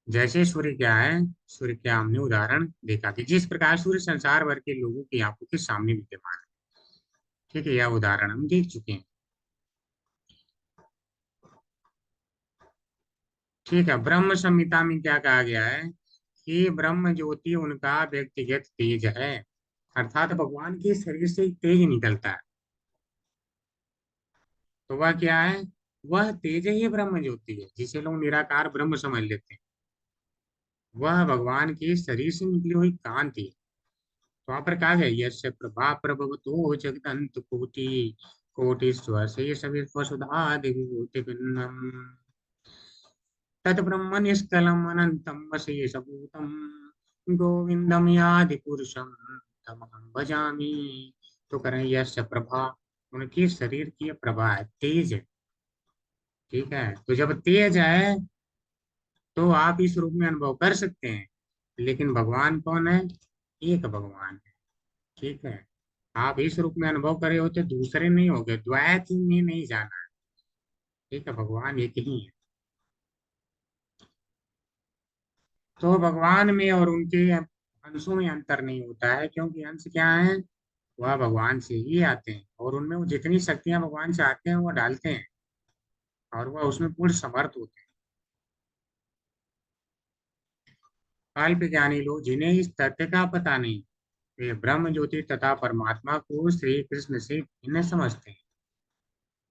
जैसे सूर्य क्या है, सूर्य क्या हमने उदाहरण देखा कि जिस प्रकार सूर्य संसार भर के लोगों की आंखों के सामने विद्यमान है। ठीक है, यह उदाहरण हम देख चुके हैं। ठीक है, ब्रह्म संहिता में क्या कहा गया है कि ब्रह्म ज्योति उनका व्यक्तिगत तेज है, अर्थात भगवान के शरीर से एक तेज निकलता है। तो वह क्या है, वह तेज ही ब्रह्म ज्योति है, जिसे लोग निराकार ब्रह्म समझ लेते हैं। वह भगवान के शरीर से निकली हुई कांति है। तो वहां पर कहा गया यस्य प्रभा प्रभवतो जगदंत कोटि कोटि स्वसे सवि स्वसुधा दिव्यभूति भिन्नम तत् ब्रह्म निष्कलम अनंतम अशेषभूतम गोविंदम यादि पुरुषम तमहं भजामि। तो करें यस्य प्रभा, उनके शरीर की प्रभा है, तेज है। ठीक है, तो जब तेज है तो आप इस रूप में अनुभव कर सकते हैं, लेकिन भगवान कौन है, एक भगवान है। ठीक है, आप इस रूप में अनुभव करे होते दूसरे नहीं हो गए, द्वैत में नहीं जाना है। ठीक है, भगवान एक ही है। तो भगवान में और उनके अंशों में अंतर नहीं होता है, क्योंकि अंश क्या है, वह भगवान से ही आते हैं, और उनमें वो जितनी शक्तियां भगवान से आते हैं वो डालते हैं, और वह उसमें पूर्ण समर्थ होते हैं। अल्प ज्ञानी लोग जिन्हें इस तथ्य का पता नहीं, वे ब्रह्म ज्योति तथा परमात्मा को श्री कृष्ण से भिन्न समझते हैं।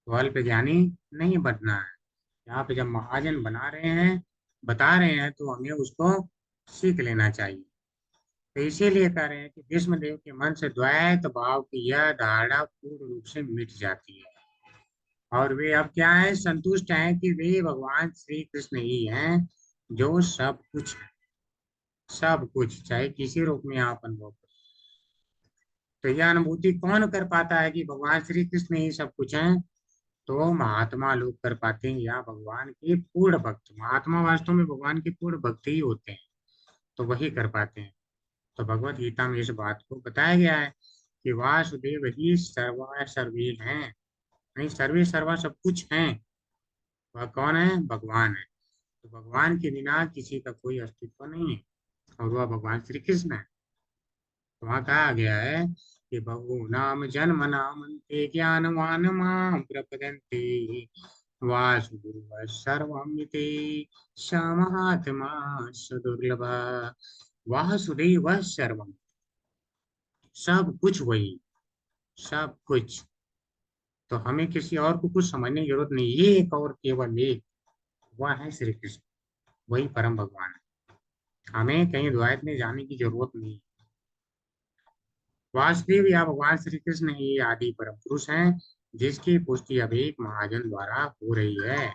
तो अल्प ज्ञानी नहीं बनना है। यहाँ पे जब महाजन बना रहे हैं, बता रहे हैं, तो हमें उसको सीख लेना चाहिए। तो इसीलिए कह रहे हैं कि भीष्मदेव के मन से द्वैत भाव की यह धारणा पूर्ण रूप से मिट जाती है, और वे अब क्या है, संतुष्ट हैं कि वे भगवान श्री कृष्ण ही हैं, जो सब कुछ है। सब कुछ चाहे किसी रूप में आप अनुभव करें, तो यह अनुभूति कौन कर पाता है कि भगवान श्री कृष्ण ही सब कुछ है, तो महात्मा लोग कर पाते हैं, या भगवान के पूर्ण भक्त। महात्मा वास्तव में भगवान के पूर्ण भक्त ही होते हैं, तो वही कर पाते हैं। तो भगवत गीता में इस बात को बताया गया है कि वासुदेव ही सर्वा सर्वी हैं, नहीं सर्वे सर्वा सब कुछ हैं। वह कौन है, भगवान है। तो भगवान के बिना किसी का कोई अस्तित्व नहीं है, और वह भगवान श्री कृष्ण है। तो वहाँ कहा गया है कि बहु नाम जन्म नाम ते ज्ञानवान माम प्रपदन्ते वासुदेव सर्वमिति समहात्मा सुदुर्लभ। वासुदेव सर्वम, सब कुछ वही, सब कुछ। तो हमें किसी और को कुछ समझने की जरूरत नहीं, ये एक और केवल एक, वह है श्री कृष्ण, वही परम भगवान है। हमें कहीं द्वैत में जाने की जरूरत नहीं। वासुदेव या भगवान श्री कृष्ण ही आदि परम पुरुष हैं, जिसकी पुष्टि अभी एक महाजन द्वारा हो रही है।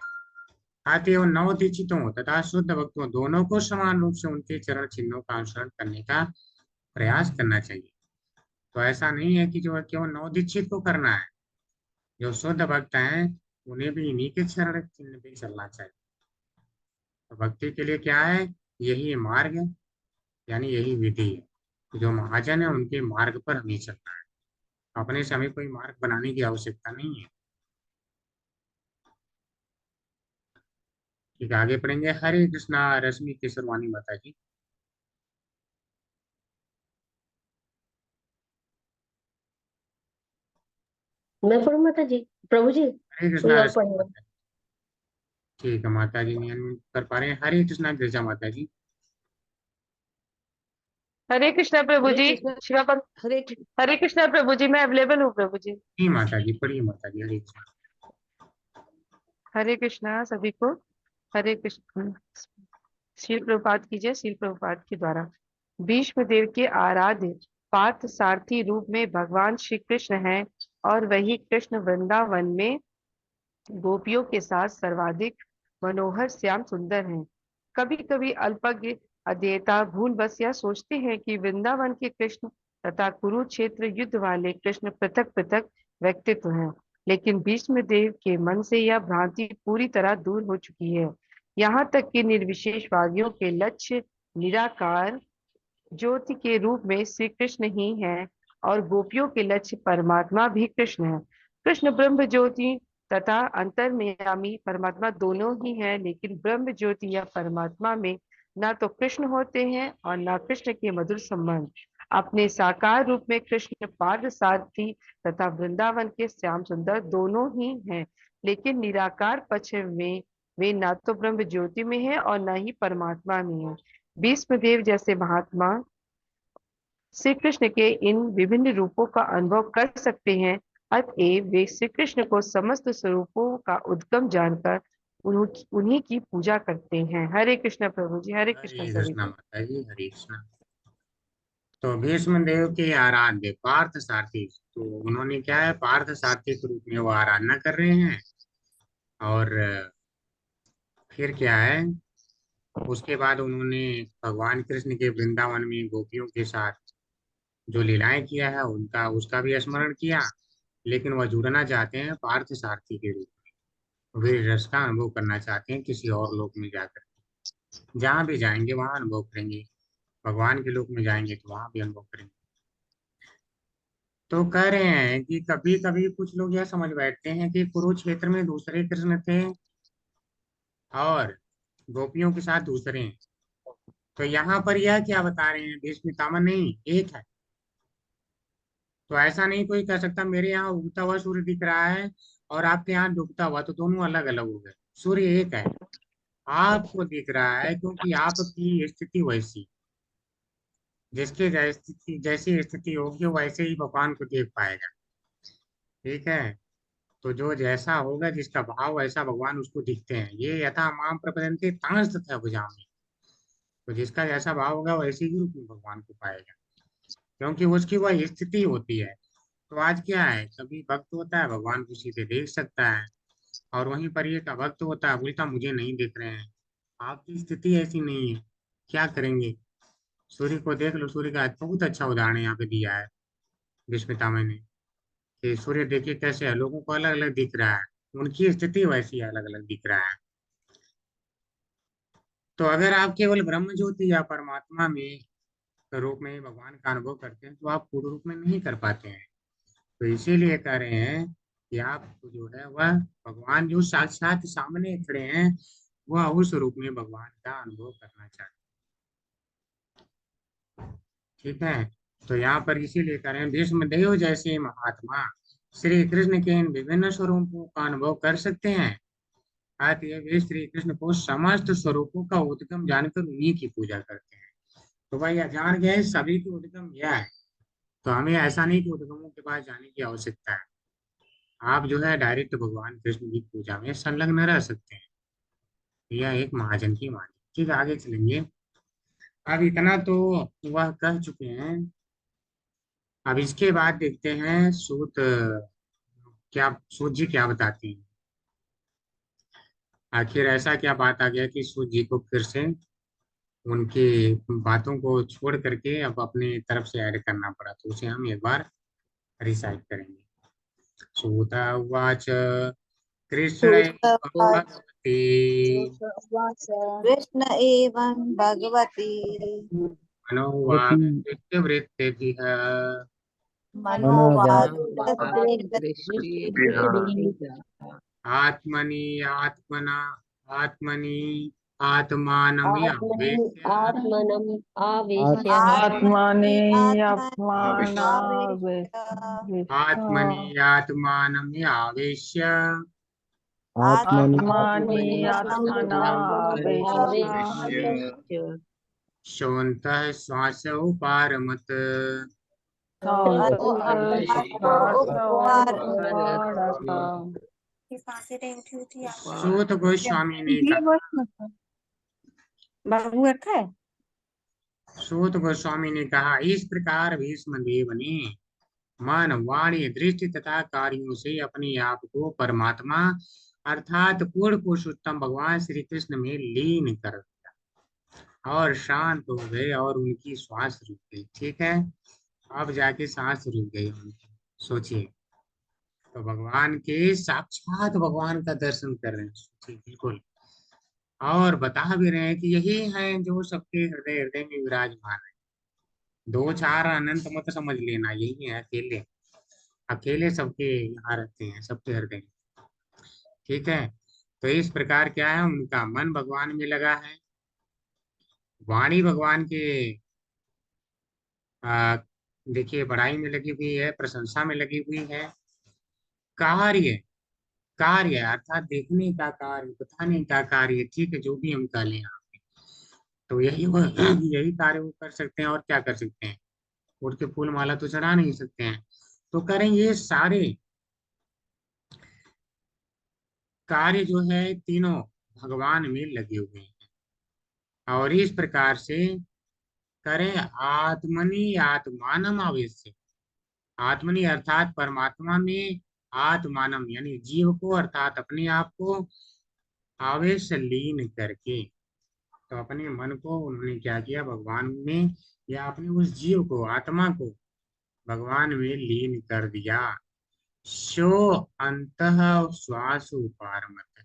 अतएव नव दीक्षितों तथा शुद्ध भक्तों दोनों को समान रूप से उनके चरण चिन्हों का अनुसरण करने का प्रयास करना चाहिए। तो ऐसा नहीं है कि जो केवल नव दीक्षित को करना है, जो शुद्ध भक्त हैं उन्हें भी इन्हीं के चरण चिन्ह पे चलना चाहिए। तो भक्ति के लिए क्या है, यही मार्ग है, यानी यही विधि है। जो महाजन है उनके मार्ग पर हमें चलना है, अपने से हमें कोई मार्ग बनाने की आवश्यकता नहीं है। ठीक है, आगे पढ़ेंगे। हरे कृष्णा, रश्मि केसरवानी माता जी। मैं पढ़ूँ माता जी, प्रभु जी? हरे कोई कृष्णा और रश्मि पढ़ेगा? माता जी। ठीक है, माता जी नहीं अनम्यूट कर पा रहे हैं। हरे कृष्णा गिरिजा माता जी। हरे कृष्णा प्रभु हरे जी। कृष्णा। शिवा पर हरे कृष्णा प्रभु जी, मैं अवेलेबल हूँ प्रभु जी। जी माता जी, पढ़िए माता जी। हरे कृष्णा। हरे कृष्णा सभी को। हरे कृष्ण। श्रील प्रभुपाद कीजिए, श्रील प्रभुपाद के द्वारा भीष्म देव के आराध्य पार्थ सारथी रूप में भगवान श्री कृष्ण हैं, और वही कृष्ण वृंदावन में गोपियों के साथ सर्वाधिक मनोहर श्याम सुंदर हैं। कभी कभी अल्पज्ञ अध्येता भूलवश यह सोचते हैं कि वृंदावन के कृष्ण तथा कुरुक्षेत्र युद्ध वाले कृष्ण पृथक पृथक व्यक्तित्व हैं, लेकिन भीष्म देव के मन से यह भ्रांति पूरी तरह दूर हो चुकी है। यहाँ तक कि निर्विशेषवादियों के लक्ष्य निराकार ज्योति के रूप में श्री कृष्ण ही है और गोपियों के लक्ष्य परमात्मा भी कृष्ण है। कृष्ण ब्रह्म ज्योति तथा अंतर्यामी परमात्मा दोनों ही हैं, लेकिन ब्रह्म ज्योति या परमात्मा में न तो कृष्ण होते हैं और न कृष्ण के मधुर संबंध। अपने साकार रूप में कृष्ण पार्थ सारथी तथा वृंदावन के श्याम सुंदर दोनों ही हैं, लेकिन निराकार पक्ष में वे न तो ब्रह्म ज्योति में है और न ही परमात्मा में है। भीष्मदेव जैसे महात्मा श्री कृष्ण के इन विभिन्न रूपों का अनुभव कर सकते हैं, अतएव वे श्री कृष्ण को समस्त स्वरूपों का उद्गम जानकर उन्हीं की पूजा करते हैं। हरे कृष्ण प्रभु जी। हरे कृष्ण हरे सभी कृष्णा माता जी, हरे कृष्णा। तो भीष्म देव के आराध्य पार्थ सारथी, तो उन्होंने क्या है, पार्थ सारथी के रूप में वो आराधना कर रहे हैं। और फिर क्या है, उसके बाद उन्होंने भगवान कृष्ण के वृंदावन में गोपियों के साथ जो लीलाएं किया है उनका उसका भी स्मरण किया, लेकिन वह जुड़ना चाहते हैं पार्थ सारथी के रूप में। वे रस का अनुभव करना चाहते हैं किसी और लोक में जाकर। जहाँ भी जाएंगे वहां अनुभव करेंगे, भगवान के लोक में जाएंगे तो वहां भी अनुभव करेंगे। तो कह रहे हैं कि कभी कभी कुछ लोग यह समझ बैठते हैं कि कुरुक्षेत्र में दूसरे कृष्ण थे और गोपियों के साथ दूसरे हैं। तो यहाँ पर यह क्या बता रहे हैं, भीष्म पितामह नहीं, एक है। तो ऐसा नहीं कोई कह सकता मेरे यहाँ उगता हुआ सूर्य दिख रहा है और आपके यहाँ डूबता हुआ, तो दोनों अलग अलग हो गए। सूर्य एक है, आपको दिख रहा है क्योंकि आपकी स्थिति वैसी, जिसके जैसी स्थिति होगी वैसे ही भगवान को देख पाएगा। ठीक है, तो जो जैसा होगा, जिसका भाव वैसा भगवान उसको दिखते हैं। ये यथा माम प्रपद्यन्ते तांस तथा भुजामि, तो जिसका जैसा भाव होगा वैसे ही रूप में भगवान को पाएगा, क्योंकि उसकी वह स्थिति होती है। तो आज क्या है, कभी भक्त होता है भगवान को सीधे देख सकता है, और वहीं पर ये का भक्त होता है बोलता मुझे नहीं दिख रहे हैं। आपकी स्थिति ऐसी नहीं है, क्या करेंगे। सूर्य को देख लो, सूर्य का बहुत अच्छा उदाहरण यहाँ पे दिया है भीष्म पितामह ने, कि सूर्य देखिए कैसे है, लोगों को अलग अलग दिख रहा है, उनकी स्थिति वैसी अलग अलग दिख रहा है। तो अगर आप केवल ब्रह्म ज्योति या परमात्मा में रूप में भगवान का अनुभव करते हैं तो आप पूर्ण रूप में नहीं कर पाते हैं। तो इसीलिए कह रहे हैं कि आप जो है वह भगवान जो साक्षात सामने खड़े हैं वह उस रूप में भगवान का अनुभव करना चाहते हैं। ठीक है, तो यहाँ पर इसीलिए कह रहे हैं भीष्म देव जैसे महात्मा श्री कृष्ण के इन विभिन्न स्वरूपों का अनुभव कर सकते हैं, अतः वे श्री कृष्ण को समस्त स्वरूपों का उद्गम जानकर उन्हीं की पूजा करते हैं। तो भाई जान गए सभी की उद्गम यह है, तो हमें ऐसा नहीं कि उद्गमों के पास जाने की आवश्यकता है। आप जो है डायरेक्ट भगवान कृष्ण की पूजा में संलग्न रह सकते हैं, यह एक महाजन की वाणी। ठीक है, आगे चलेंगे। अब इतना तो वह कह चुके हैं, अब इसके बाद देखते हैं सूत जी क्या बताते हैं। आखिर ऐसा क्या बात आ गया कि सूत जी को फिर से उनकी बातों को छोड़ करके अब अपने तरफ से ऐड करना पड़ा, तो उसे हम एक बार रिसाइट करेंगे। सूत उवाच कृष्ण भगवती कृष्ण एवं भगवती मनोवागवृत्तिभिः आत्मनि आत्मना आत्मनि आत्मानमावेश्य आत्मनम आवेश्य आत्मने आत्मनि आत्मानमावेश्य आत्मनि आत्मनावेश्य शोन्तः श्वासौ पारमत् सूत गोस्वामी ने कहा, सूत गोस्वामी ने कहा, इस प्रकार भीष्म देव ने मन वाणी दृष्टि तथा कार्यों से अपने आप को परमात्मा अर्थात पूर्ण पुरुषोत्तम भगवान श्री कृष्ण में लीन कर दिया और शांत हो गए और उनकी श्वास रुक गई। ठीक है, अब जाके सांस रुक गई उनकी। सोचिए, तो भगवान के साक्षात भगवान का दर्शन कर रहे हैं। सोचिए, बिल्कुल। और बता भी रहे हैं कि यही हैं जो सबके हृदय हृदय में विराजमान है। दो चार अनंत मत समझ लेना, यही है अकेले। अकेले सबके यहाँ रहते हैं, सबके हृदय में। ठीक है, तो इस प्रकार क्या है, उनका मन भगवान में लगा है, वाणी भगवान के आ, देखिए बड़ाई में लगी हुई है, प्रशंसा में लगी हुई है। कार्य, कार्य अर्थात देखने का कार्य, बताने का कार्य, ठीक है, जो भी हम कह लें यहाँ पे, तो यही वो यही कार्य वो कर सकते हैं। और क्या कर सकते हैं, उठ के फूल माला तो चढ़ा नहीं सकते हैं। तो करें ये सारे कार्य जो है तीनों भगवान में लगे हुए हैं। और इस प्रकार से करें आत्मनि आत्मानम आवेश। आत्मनि अर्थात परमात्मा में, आत्मानम यानी जीव को अर्थात अपने आप को आवेश लीन करके, तो अपने मन को उन्होंने क्या किया, भगवान में, या अपने उस जीव को, आत्मा को भगवान में लीन कर दिया। शो अंतः श्वास उपारमत,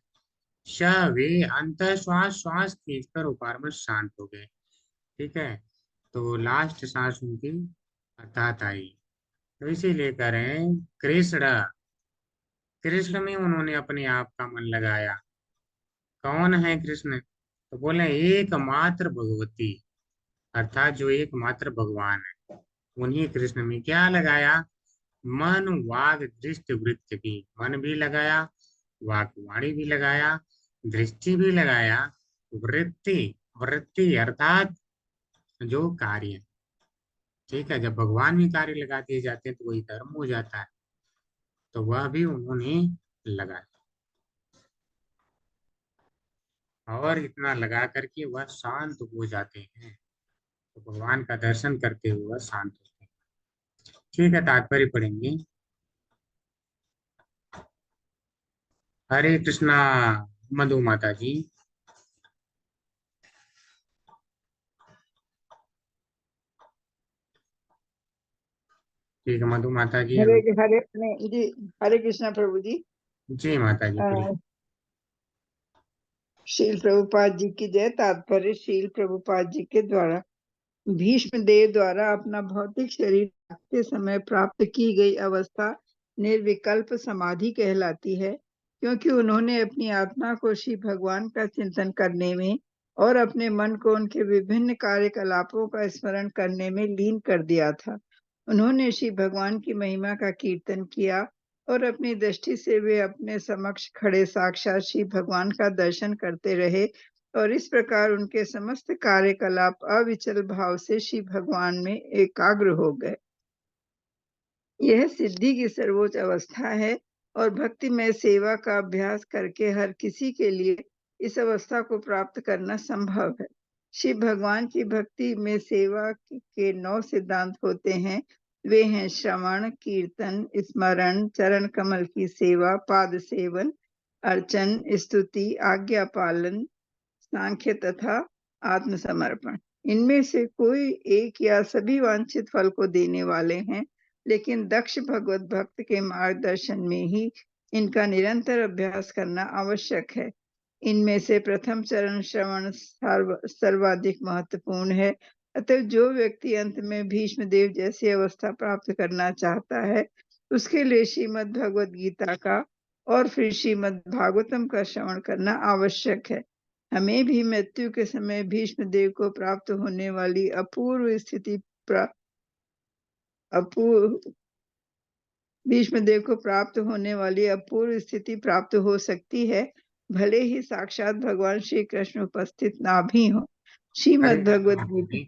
श वे अंत श्वास, श्वास खींचकर उपारमत शांत हो गए। ठीक है, तो लास्ट सांस उनकी अर्थात आई। तो इसीलिए कह रहे हैं कृष्ण, कृष्ण में उन्होंने अपने आप का मन लगाया। कौन है कृष्ण, तो बोले एकमात्र भगवती, अर्थात जो एकमात्र भगवान है, उन्हीं कृष्ण में क्या लगाया, मन वाग दृष्टि वृत्ति भी, मन भी लगाया, वाक वाणी भी लगाया, दृष्टि भी लगाया, वृत्ति, वृत्ति अर्थात जो कार्य। ठीक है, जब भगवान में कार्य लगा दिए जाते हैं तो वही धर्म हो जाता है, तो वह भी उन्होंने लगाया। और इतना लगा करके वह शांत हो जाते हैं, तो भगवान का दर्शन करते हुए वह शांत होते हैं। ठीक है, तात्पर्य पढ़ेंगे। हरे कृष्णा। मधु माता जी। ठीक है, मधु माता जी हरे हम। हरे नहीं जी, हरे कृष्णा प्रभु जी। जी माता जी, पढ़िए। शील प्रभुपाद जी की जय। तात्पर्य शील प्रभुपाद जी के द्वारा भीष्म देव द्वारा अपना भौतिक शरीर रखते समय प्राप्त की गई अवस्था निर्विकल्प समाधि कहलाती है, क्योंकि उन्होंने अपनी आत्मा को श्री भगवान का चिंतन करने में और अपने मन को उनके विभिन्न कार्यकलापों का स्मरण करने में लीन कर दिया था। उन्होंने श्री भगवान की महिमा का कीर्तन किया और अपनी दृष्टि से वे अपने समक्ष खड़े साक्षात श्री भगवान का दर्शन करते रहे और इस प्रकार उनके समस्त कार्यकलाप अविचल भाव से श्री भगवान में एकाग्र हो गए। यह सिद्धि की सर्वोच्च अवस्था है और भक्ति में सेवा का अभ्यास करके हर किसी के लिए इस अवस्था को प्राप्त करना संभव है। श्री भगवान की भक्ति में सेवा के 9 सिद्धांत होते हैं। वे हैं श्रवण, कीर्तन, स्मरण, चरण कमल की सेवा, पाद सेवन, अर्चन, स्तुति, आज्ञा पालन, सांख्य तथा आत्मसमर्पण। इनमें से कोई एक या सभी वांछित फल को देने वाले हैं, लेकिन दक्ष भगवत भक्त के मार्गदर्शन में ही इनका निरंतर अभ्यास करना आवश्यक है। इनमें से प्रथम चरण श्रवण सर्वाधिक महत्वपूर्ण है। अतः जो व्यक्ति अंत में भीष्म देव जैसी अवस्था प्राप्त करना चाहता है, उसके लिए श्रीमद् भगवद गीता का और फिर श्रीमद् भागवतम का श्रवण करना आवश्यक है। हमें भी मृत्यु के समय भीष्म देव को प्राप्त होने वाली अपूर्व स्थिति भीष्म देव को प्राप्त होने वाली अपूर्व स्थिति प्राप्त हो सकती है, भले ही साक्षात भगवान श्री कृष्ण उपस्थित ना भी हो। श्रीमद् भगवद गीता।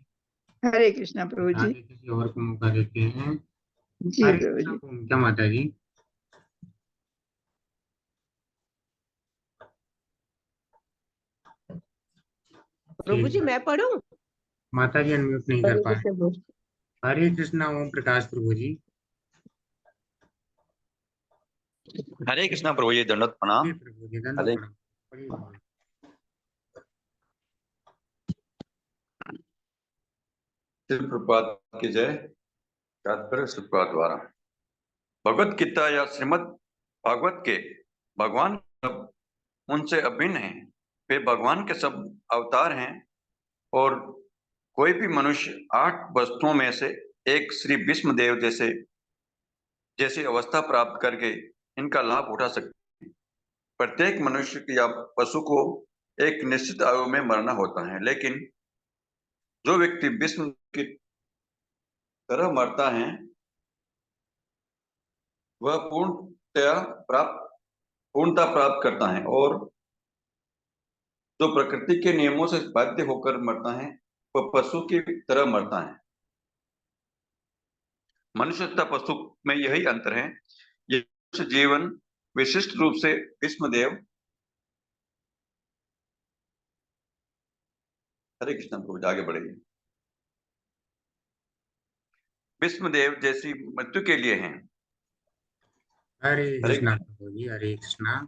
हरे कृष्णा प्रभु जी। आगे किसी और को मौका देते हैं। जी हरे प्रभु कृष्णा जी। भूमिका माता जी। प्रभु ठीक जी है, मैं पढ़ूं? माता जी अनम्यूट नहीं कर हरे पाए। कृष्ण प्रभु। हरे कृष्णा ओम प्रकाश प्रभु जी। हरे कृष्णा प्रभु जी, दंडवत प्रणाम। जी प्रभु जी, दंडवत हरे प्रणाम। पढ़िए प्रभु जी। श्री प्रभुपाद की जय। तात्पर्य श्री प्रभुपाद द्वारा भगवत गीता या श्रीमद् भागवत के भगवान सब उनसे अभिन्न हैं। वे भगवान के सब अवतार हैं और कोई भी मनुष्य 8 वस्तुओं में से एक श्री भीष्म देव जैसी अवस्था प्राप्त करके इनका लाभ उठा सकते हैं। प्रत्येक मनुष्य या पशु को एक निश्चित आयु में मरना होता है, लेकिन जो व्यक्ति भीष्म की तरह मरता है वह पूर्णता प्राप्त करता है, और जो प्रकृति के नियमों से बाध्य होकर मरता है वह पशु की तरह मरता है। मनुष्य तथा पशु में यही अंतर है। ये मनुष्य जीवन विशिष्ट रूप से भीष्मदेव, हरे कृष्ण प्रभु, आगे बढ़ेंगे, भीष्मदेव जैसी मृत्यु के लिए हैं। हरे कृष्णा प्रभु जी, हरे कृष्णा।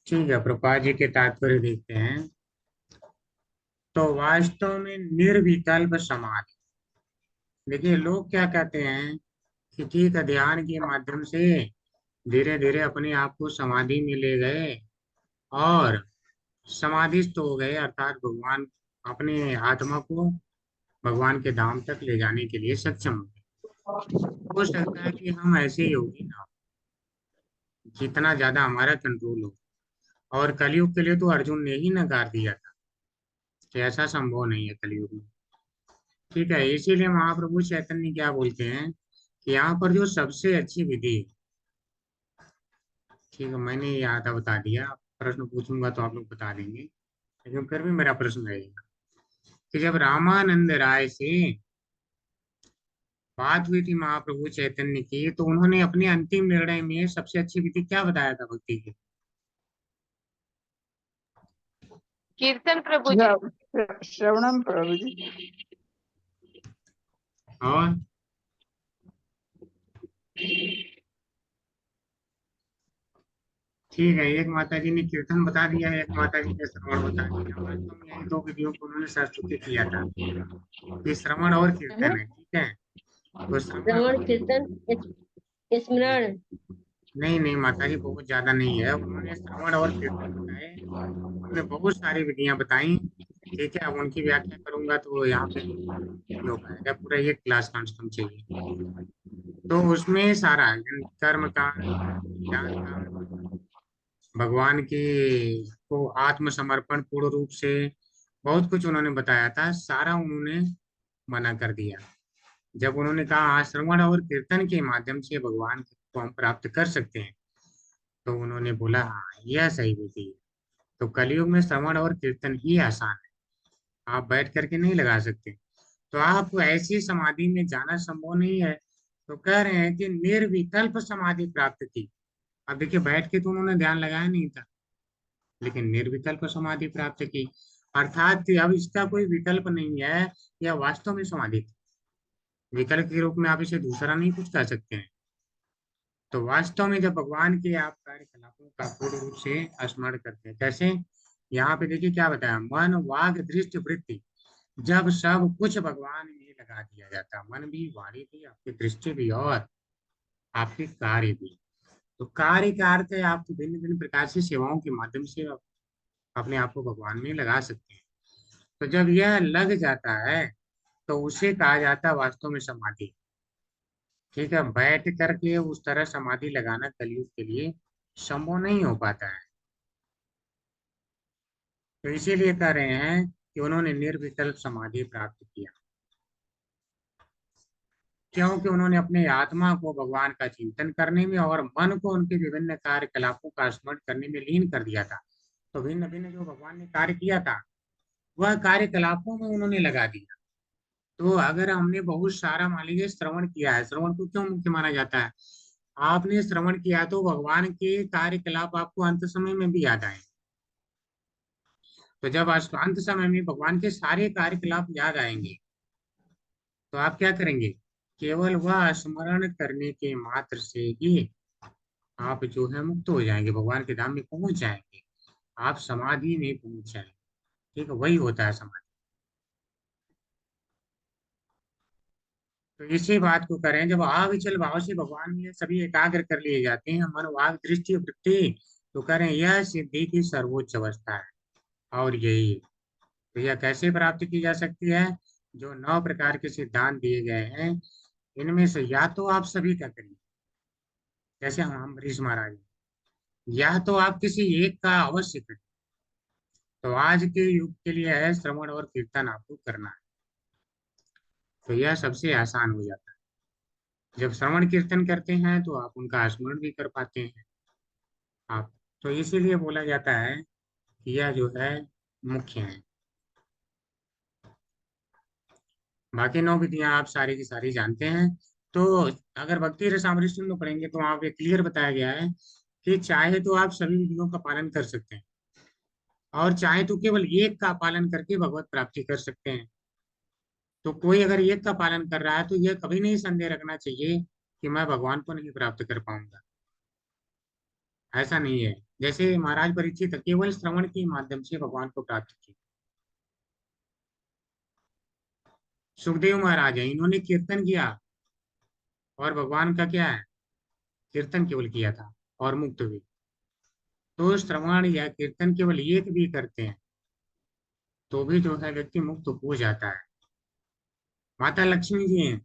ठीक है, प्रभुपाद जी के तात्पर्य देखते हैं। तो वास्तव में निर्विकल्प समाधि, देखिए लोग क्या कहते हैं कि ठीक है, ध्यान के माध्यम से धीरे धीरे अपने आप को समाधि में ले गए और समाधिस्थ हो गए, अर्थात भगवान अपने आत्मा को भगवान के धाम तक ले जाने के लिए सक्षम हो गए। हो सकता है कि हम ऐसे ही होगी ना, जितना ज्यादा हमारा कंट्रोल हो। और कलयुग के लिए तो अर्जुन ने ही नकार दिया था कि ऐसा संभव नहीं है कलयुग में। ठीक है, इसीलिए महाप्रभु चैतन्य क्या बोलते हैं कि यहाँ पर जो सबसे अच्छी विधि, ठीक है, मैंने ये आधा बता दिया, प्रश्न पूछूंगा तो आप लोग बता देंगे, लेकिन फिर भी मेरा प्रश्न रहेगा कि जब रामानंद राय से बात हुई थी महाप्रभु चैतन्य की, तो उन्होंने अपने अंतिम निर्णय में सबसे अच्छी विधि क्या बताया था भक्ति की? कीर्तन प्रभु जी। श्रवणम प्रभु जी। और ठीक है, एक माता जी ने कीर्तन बता दिया, एक माता जी ने श्रवण बता दिया। वास्तव में यही 2 विधियों को उन्होंने संस्तुति किया था, ये श्रवण और कीर्तन है। ठीक है, तो श्रवण कीर्तन स्मरण नहीं नहीं माता जी, बहुत ज्यादा नहीं है। उन्होंने श्रवण और कीर्तन बताए, उन्होंने बहुत सारी विधियां बताई। ठीक है, अब उनकी व्याख्या करूंगा तो यहाँ पे नहीं हो पाएगा, पूरा ये क्लास कम से कम चाहिए। तो उसमें सारा कर्म कांड, ज्ञान कांड, भगवान की को आत्मसमर्पण पूर्ण रूप से, बहुत कुछ उन्होंने बताया था, सारा उन्होंने मना कर दिया। जब उन्होंने कहा श्रवण और कीर्तन के माध्यम से भगवान को हम प्राप्त कर सकते हैं, तो उन्होंने बोला हाँ यह सही विधि है। तो कलयुग में श्रवण और कीर्तन ही आसान है, आप बैठ करके नहीं लगा सकते। तो आप ऐसी समाधि में जाना संभव नहीं है, तो कह रहे हैं कि निर्विकल्प समाधि प्राप्त की। अब देखिए, बैठ के तो उन्होंने ध्यान लगाया नहीं था, लेकिन निर्विकल्प समाधि प्राप्त की, अर्थात अब इसका कोई विकल्प नहीं है, यह वास्तव में समाधि थी। विकल्प के रूप में आप इसे दूसरा नहीं कुछ कह सकते हैं। तो वास्तव में जब भगवान के आप कार्यकलापों का पूर्ण रूप से स्मरण करते हैं, कैसे, यहाँ पे देखिए क्या बताया, मन वाग दृष्टि वृत्ति, जब सब कुछ भगवान में लगा दिया जाता, मन भी, वाणी भी, आपकी दृष्टि भी और आपके कार्य भी। तो कार्य का अर्थ है आप भिन्न भिन्न प्रकार से सेवाओं के माध्यम से अपने आप को भगवान में लगा सकते हैं। तो जब यह लग जाता है तो उसे कहा जाता है वास्तव में समाधि। ठीक है, बैठ करके उस तरह समाधि लगाना कलयुग के लिए संभव नहीं हो पाता है। तो इसीलिए कह रहे हैं कि उन्होंने निर्विकल्प समाधि प्राप्त किया, क्योंकि उन्होंने अपने आत्मा को भगवान का चिंतन करने में और मन को उनके विभिन्न कार्यकलापों का स्मरण करने में लीन कर दिया था। तो भिन्न भिन्न जो भगवान ने कार्य किया था वह कार्यकलापों में उन्होंने लगा दिया। तो अगर हमने बहुत सारा मान लीजिए श्रवण किया है, श्रवण को क्यों मुख्य माना जाता है, आपने श्रवण किया तो भगवान के कार्यकलाप आपको अंत समय में भी याद आए। तो जब अंत समय में भगवान के सारे कार्यकलाप याद आएंगे तो आप क्या करेंगे केवल वह स्मरण करने के मात्र से ही आप जो है मुक्त हो जाएंगे, भगवान के धाम में पहुंच जाएंगे, आप समाधि में पहुंच जाएंगे। ठीक है, वही होता है समाधि। तो इसी बात को करें, जब अविचल भाव से भगवान में सभी एकाग्र कर लिए जाते हैं, मन वाग दृष्टि वृत्ति, तो करें यह सिद्धि की सर्वोच्च अवस्था है। और यही तो यह कैसे प्राप्त की जा सकती है? जो 9 प्रकार के सिद्धांत दिए गए हैं, इनमें से या तो आप सभी का करिए, जैसे हम अम्बरीश महाराज, या तो आप किसी एक का अवश्य करिए। तो आज के युग के लिए है श्रवण और कीर्तन आपको करना है, तो यह सबसे आसान हो जाता है। जब श्रवण कीर्तन करते हैं तो आप उनका स्मरण भी कर पाते हैं आप। तो इसीलिए बोला जाता है कि यह जो है मुख्य है। बाकी 9 विधियां आप सारी की सारी जानते हैं। तो अगर भक्ति रसामृत में पढ़ेंगे तो वहां पे क्लियर बताया गया है कि चाहे तो आप सभी विधियों का पालन कर सकते हैं, और चाहे तो केवल एक का पालन करके भगवत प्राप्ति कर सकते हैं। तो कोई अगर एक का पालन कर रहा है तो यह कभी नहीं संदेह रखना चाहिए कि मैं भगवान को नहीं प्राप्त कर पाऊंगा। ऐसा नहीं है। जैसे महाराज परीक्षित केवल श्रवण के माध्यम से भगवान को प्राप्त किया। सुखदेव महाराज है, इन्होंने कीर्तन किया और भगवान का क्या है, कीर्तन केवल किया था और मुक्त हुए। तो श्रवण या कीर्तन केवल एक भी करते हैं तो भी जो है व्यक्ति मुक्त हो जाता है। माता लक्ष्मी जी हैं,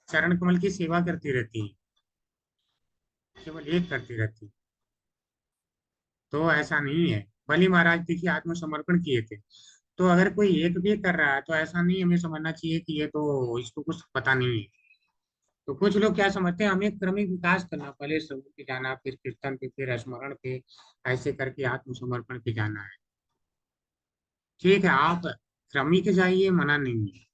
चरण कमल की सेवा करती रहती हैं, केवल एक करती रहती है। तो ऐसा नहीं है। बलि महाराज देखिए आत्मसमर्पण किए थे। तो अगर कोई एक भी कर रहा है तो ऐसा नहीं हमें समझना चाहिए कि ये तो इसको कुछ पता नहीं है। तो कुछ लोग क्या समझते हैं, हमें क्रमिक विकास करना, पहले श्रवण पे जाना, फिर कीर्तन पे, फिर स्मरण पे, ऐसे करके आत्मसमर्पण पे जाना है। ठीक है, आप क्रमिक जाइए, मना नहीं है,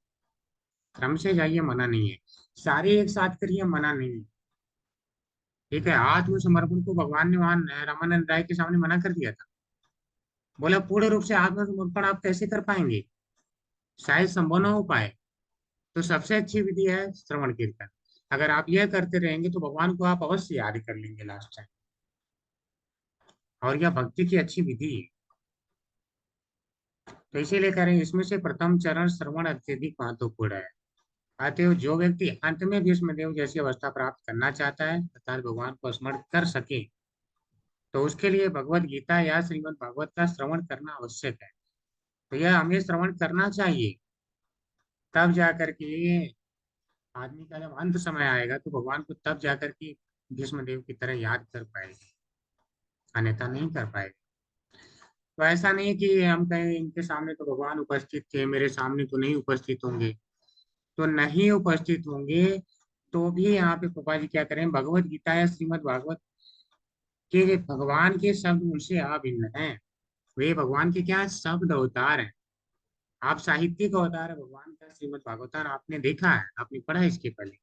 क्रम से जाइए, मना नहीं है, सारे एक साथ करिए, मना नहीं है। ठीक है, आत्मसमर्पण को भगवान ने वहां रामानंद राय के सामने मना कर दिया था। बोला पूर्ण रूप से आत्मसमर्पण आप कैसे कर पाएंगे, शायद संभव न हो पाए। तो सबसे अच्छी विधि है श्रवण कीर्तन। अगर आप यह करते रहेंगे तो भगवान को आप अवश्य याद कर लेंगे लास्ट टाइम। और यह भक्ति की अच्छी विधि है। तो इसीलिए कह रहे हैं इसमें से प्रथम चरण श्रवण अत्यधिक महत्वपूर्ण है। अतएव जो व्यक्ति अंत में भीष्मदेव जैसी अवस्था प्राप्त करना चाहता है अर्थात भगवान को स्मरण कर सके, तो उसके लिए भगवत गीता या श्रीमद् भागवत का श्रवण करना आवश्यक है। तो यह हमें श्रवण करना चाहिए, तब जाकर के आदमी का जब अंत समय आएगा तो भगवान को तब जाकर के भीष्मदेव की तरह याद कर पाएगा, अन्यथा नहीं कर पाएगा। तो ऐसा नहीं कि हम कहें इनके सामने तो भगवान उपस्थित थे, मेरे सामने तो नहीं उपस्थित होंगे। तो नहीं उपस्थित होंगे तो भी यहाँ पे पापा जी क्या करें, भगवत गीता या श्रीमद् भागवत के भगवान के शब्द उनसे अभिन्न हैं। वे भगवान के क्या शब्द अवतार हैं। आप साहित्यिक अवतार है भगवान का श्रीमद् भागवतार आपने देखा है, आपने पढ़ा है इसके पहले।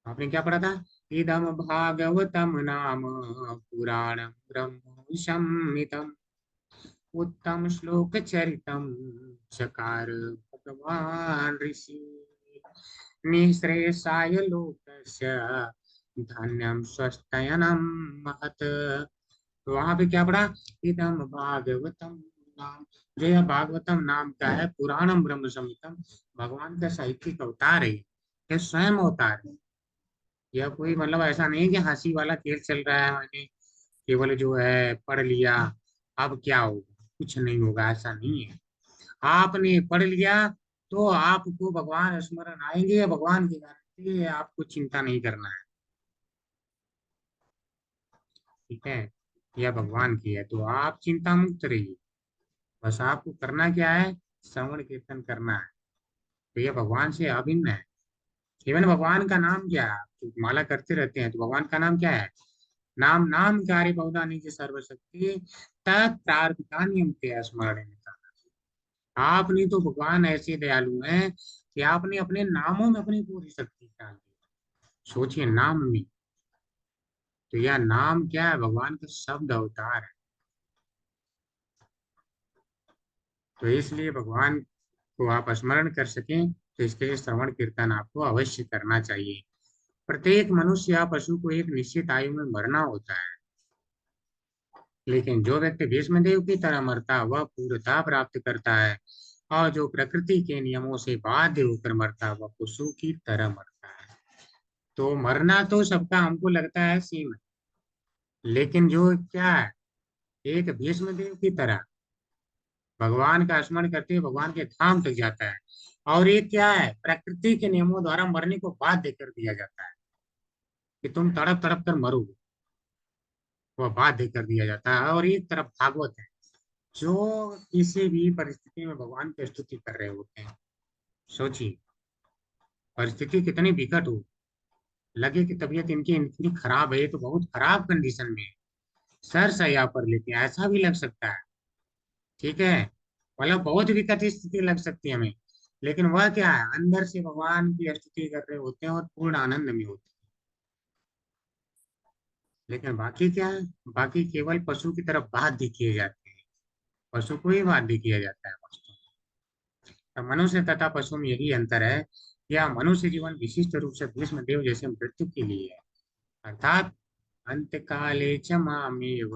आपने क्या पढ़ा था, इदम भागवतम नाम पुराणम ब्रह्म संहितम उत्तम श्लोक चरितम चकार भगवान ऋषि निःश्रेयसाय लोकस्य धन्यम स्वस्तयनम महत। तो वहां पे क्या पढ़ा, इदम भागवतम नाम, जो यह भागवतम नाम का है, पुराणम ब्रह्म संहितम, भगवान का साहित्यिक अवतार है, यह स्वयं अवतार है। यह कोई मतलब ऐसा नहीं कि हंसी वाला खेल चल रहा है, मैंने केवल जो है पढ़ लिया अब क्या होगा, कुछ नहीं होगा, ऐसा नहीं है। आपने पढ़ लिया तो आपको भगवान स्मरण आएंगे, या भगवान की गारंटी है, आपको चिंता नहीं करना है। ठीक है, यह भगवान की है, तो आप चिंता मुक्त रहिए। बस आपको करना क्या है, श्रवण कीर्तन करना है। तो यह भगवान से अभिन्न है। इवन भगवान का नाम क्या है, तो माला करते रहते हैं तो भगवान का नाम क्या है, नाम नाम कार्य बहुधा निज सर्वशक्ति तत्प्रार्थिका नियम के स्मरण। आपने तो भगवान ऐसे दयालु हैं कि आपने अपने नामों में अपनी पूरी शक्ति डाल दी। सोचिए नाम में, तो यह नाम क्या है, भगवान का शब्द अवतार है। तो इसलिए भगवान को आप स्मरण कर सकें तो इसके लिए श्रवण कीर्तन आपको अवश्य करना चाहिए। प्रत्येक मनुष्य या पशु को एक निश्चित आयु में मरना होता है, लेकिन जो व्यक्ति भीष्मदेव की तरह मरता है वह पूर्णता प्राप्त करता है, और जो प्रकृति के नियमों से बाध्य होकर मरता है वह पशु की तरह मरता है। तो मरना तो सबका हमको लगता है सेम है, लेकिन जो क्या है, एक भीष्मदेव की तरह भगवान का स्मरण करते हुए भगवान के धाम तक जाता है, और एक क्या है, प्रकृति के नियमों द्वारा मरने को बाध्य कर दिया जाता है कि तुम तड़प तड़प कर मरोगे, वह बाध्य कर दिया जाता है। और एक तरफ भागवत है जो किसी भी परिस्थिति में भगवान की स्तुति कर रहे होते हैं। सोचिए परिस्थिति कितनी विकट हो, लगे कि तबीयत इनकी इतनी खराब है, तो बहुत खराब कंडीशन में है, सर सैया पर लेते हैं, ऐसा भी लग सकता है, ठीक है, मतलब बहुत विकट स्थिति लग सकती है हमें, लेकिन वह क्या है, अंदर से भगवान की स्तुति कर रहे होते हैं और पूर्ण आनंद में होते हैं। लेकिन बाकी क्या है, बाकी केवल पशु की तरफ बाध्य किए जाते हैं, पशु को ही बाध्य किया जाता है वास्तव में। तो मनुष्य तथा पशु में यही अंतर है, या मनुष्य जीवन विशिष्ट रूप से भीष्मदेव जैसे मृत्यु के लिए है, अर्थात अंत काले च मामेव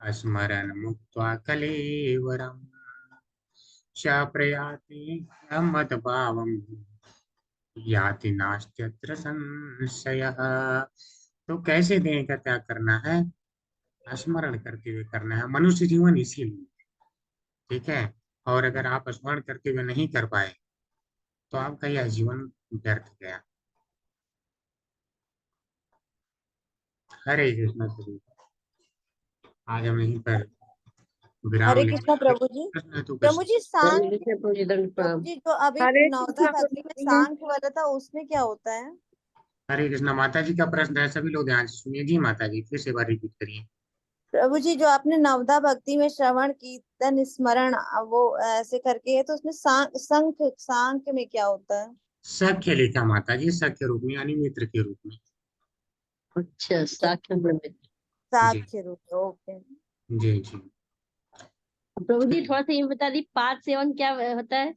स्मरन् मुक्त्वा कलेवरम् च प्रयाति मद्भावम् याति नास्त्यत्र संशयः। तो कैसे देह का त्याग करना है, स्मरण करते हुए करना है, मनुष्य जीवन इसीलिए, ठीक है। और अगर आप स्मरण करते हुए नहीं कर पाए तो आपका यह जीवन व्यर्थ गया। हरे कृष्ण सभी, आज हम यहीं पर विराम हरे लेंगे। कृष्णा प्रभु जी। प्रश्न है तो प्रभु जी प्रभु जी से पूज्य दंड प्रभु प्रणाम। जी जो अभी हरे नवधा कृष्णा भक्ति में प्रभु जी। सांख्य वाला था उसमें क्या होता है? हरे कृष्णा, माता जी का प्रश्न है, सभी लोग ध्यान से सुनिए। जी माता जी, फिर से बार रिपीट करिए। प्रभु जी जो आपने नवधा भक्ति में श्रवण कीर्तन स्मरण वो ऐसे करके है, तो उसमें सांख्य में क्या होता है? सख्य लिखा माता जी, सख्य रूप में यानी मित्र के रूप में। अच्छा, साख्य ब्रह्म। जी साख्य रूप, ओके। जी जी। प्रभु जी थोड़ा सा ये बता दी, पाद सेवन क्या होता है?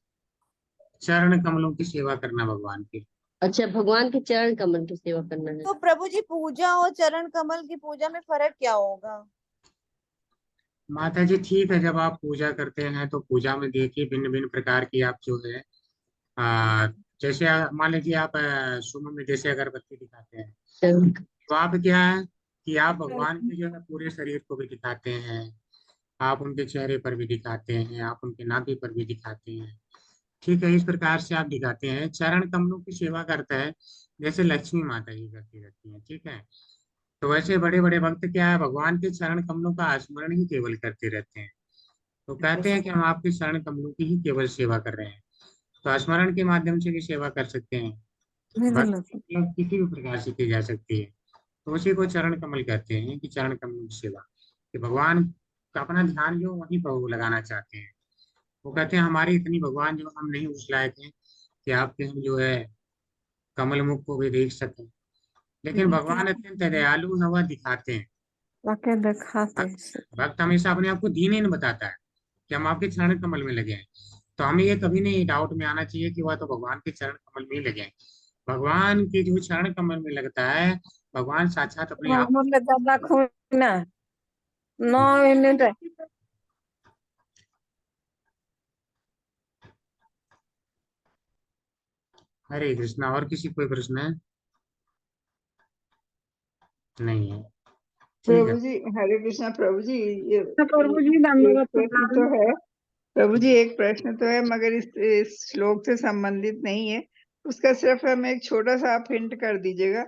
चरण कमलों की सेवा करना भगवान के। अच्छा, भगवान के चरण कमल की सेवा करना है। तो प्रभु जी पूजा और चरण कमल की पूजा में फर्क क्या होगा? माता जी ठीक है, जब आप पूजा करते हैं तो पूजा में देखिए भिन्न भिन्न प्रकार की आप जो है आ, जैसे मान लीजिए आप सुबह में जैसे अगरबत्ती दिखाते हैं, तो आप क्या है कि आप भगवान के जो है पूरे शरीर को भी दिखाते हैं, आप उनके चेहरे पर भी दिखाते हैं, आप उनके नाभि पर भी दिखाते हैं, ठीक है, इस प्रकार से आप दिखाते हैं। चरण कमलों की सेवा करता है जैसे लक्ष्मी माता जी करती रहती है, ठीक है। तो वैसे बड़े बड़े भक्त क्या है, भगवान के चरण कमलों का स्मरण ही केवल करते रहते हैं, तो कहते हैं कि हम आपके चरण कमलों की ही केवल सेवा कर रहे हैं। तो स्मरण के माध्यम से भी सेवा कर सकते हैं, भक्ति किसी भी प्रकार से की जा सकती है, तो उसी को चरण कमल कहते हैं कि चरण कमल की सेवा, कि भगवान का अपना ध्यान जो वहीं पर वो लगाना चाहते हैं। वो कहते हैं हमारी इतनी भगवान जो हम नहीं उस लायक हैं कि आपके हम जो है कमल मुख को भी देख सकें, लेकिन भगवान अत्यंत दयालु है, वह दिखाते हैं। भक्त हमेशा अपने आप को दीनहीन बताता है कि हम आपके चरण कमल में लगे हैं, तो हमें ये कभी नहीं डाउट में आना चाहिए कि वह तो भगवान के चरण कमल में ही लगे हैं। भगवान के जो चरण कमल में लगता है, भगवान साक्षात अपने आप। 9 मिनट है। हरे कृष्णा, और किसी कोई प्रश्न है? नहीं है, ठीक है। प्रभु जी हरे कृष्णा। प्रभु जी ये प्रभु जी एक धन्यवाद प्रश्न तो है, प्रभु जी एक प्रश्न तो है, मगर इस श्लोक से संबंधित नहीं है, उसका सिर्फ हमें एक छोटा सा आप हिंट कर दीजिएगा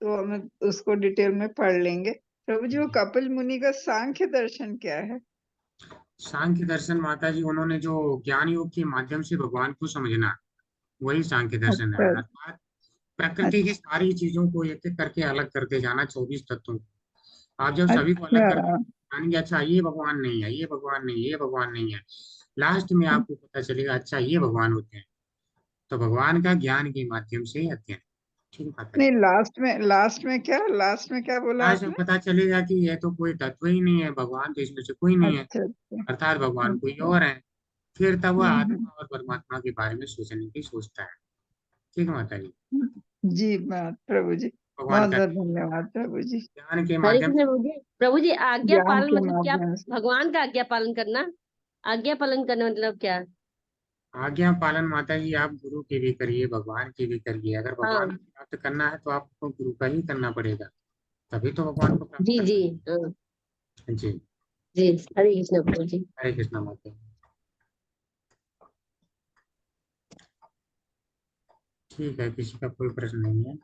तो हम उसको डिटेल में पढ़ लेंगे। प्रभु जी वो कपिल मुनि का सांख्य दर्शन क्या है? सांख्य दर्शन माता जी, उन्होंने जो ज्ञान योग के माध्यम से भगवान को समझना, वही सांख्य दर्शन है। अच्छा अर्थात प्रकृति की सारी चीजों को एक एक करके अलग करते जाना, 24 तत्वों को। आप जब सभी को अलग करके अच्छा जानेंगे, अच्छा ये भगवान नहीं है, ये भगवान नहीं है, ये भगवान नहीं है, लास्ट में आपको पता चलेगा अच्छा ये भगवान होते हैं। तो भगवान का ज्ञान के माध्यम से अध्ययन, ठीक माता जी। नहीं, लास्ट में क्या बोला लास्ट में आपने? पता चलेगा कि ये तो कोई तत्व ही नहीं है, भगवान तो इसमें से कोई नहीं है, अच्छा अच्छा अर्थात भगवान कोई अच्छा और है। फिर तब वह हम्म, आत्मा और परमात्मा के बारे में सोचने की सोचता है। ठीक है माता जी। जी बात प्रभु जी, भगवान बहुत का बहुत धन्यवाद प्रभु जी। ज्ञान के हरे माध्यम कृष्ण प्रभु जी। प्रभु जी आज्ञा ज्ञान पालन के मतलब क्या? माध्यम से भगवान का आज्ञा पालन करना, आज्ञा पालन करना मतलब क्या? आज्ञा पालन माता जी आप गुरु की भी करिए, भगवान की भी करिए। अगर भगवान हाँ को प्राप्त करना है तो आपको गुरु का ही करना पड़ेगा, तभी तो भगवान को प्राप्त जी कर जी। सकते हाँ हैं। जी। जी। हरे कृष्ण प्रभु जी। हरे कृष्णा माता जी। ठीक है, किसी का कोई प्रश्न नहीं है।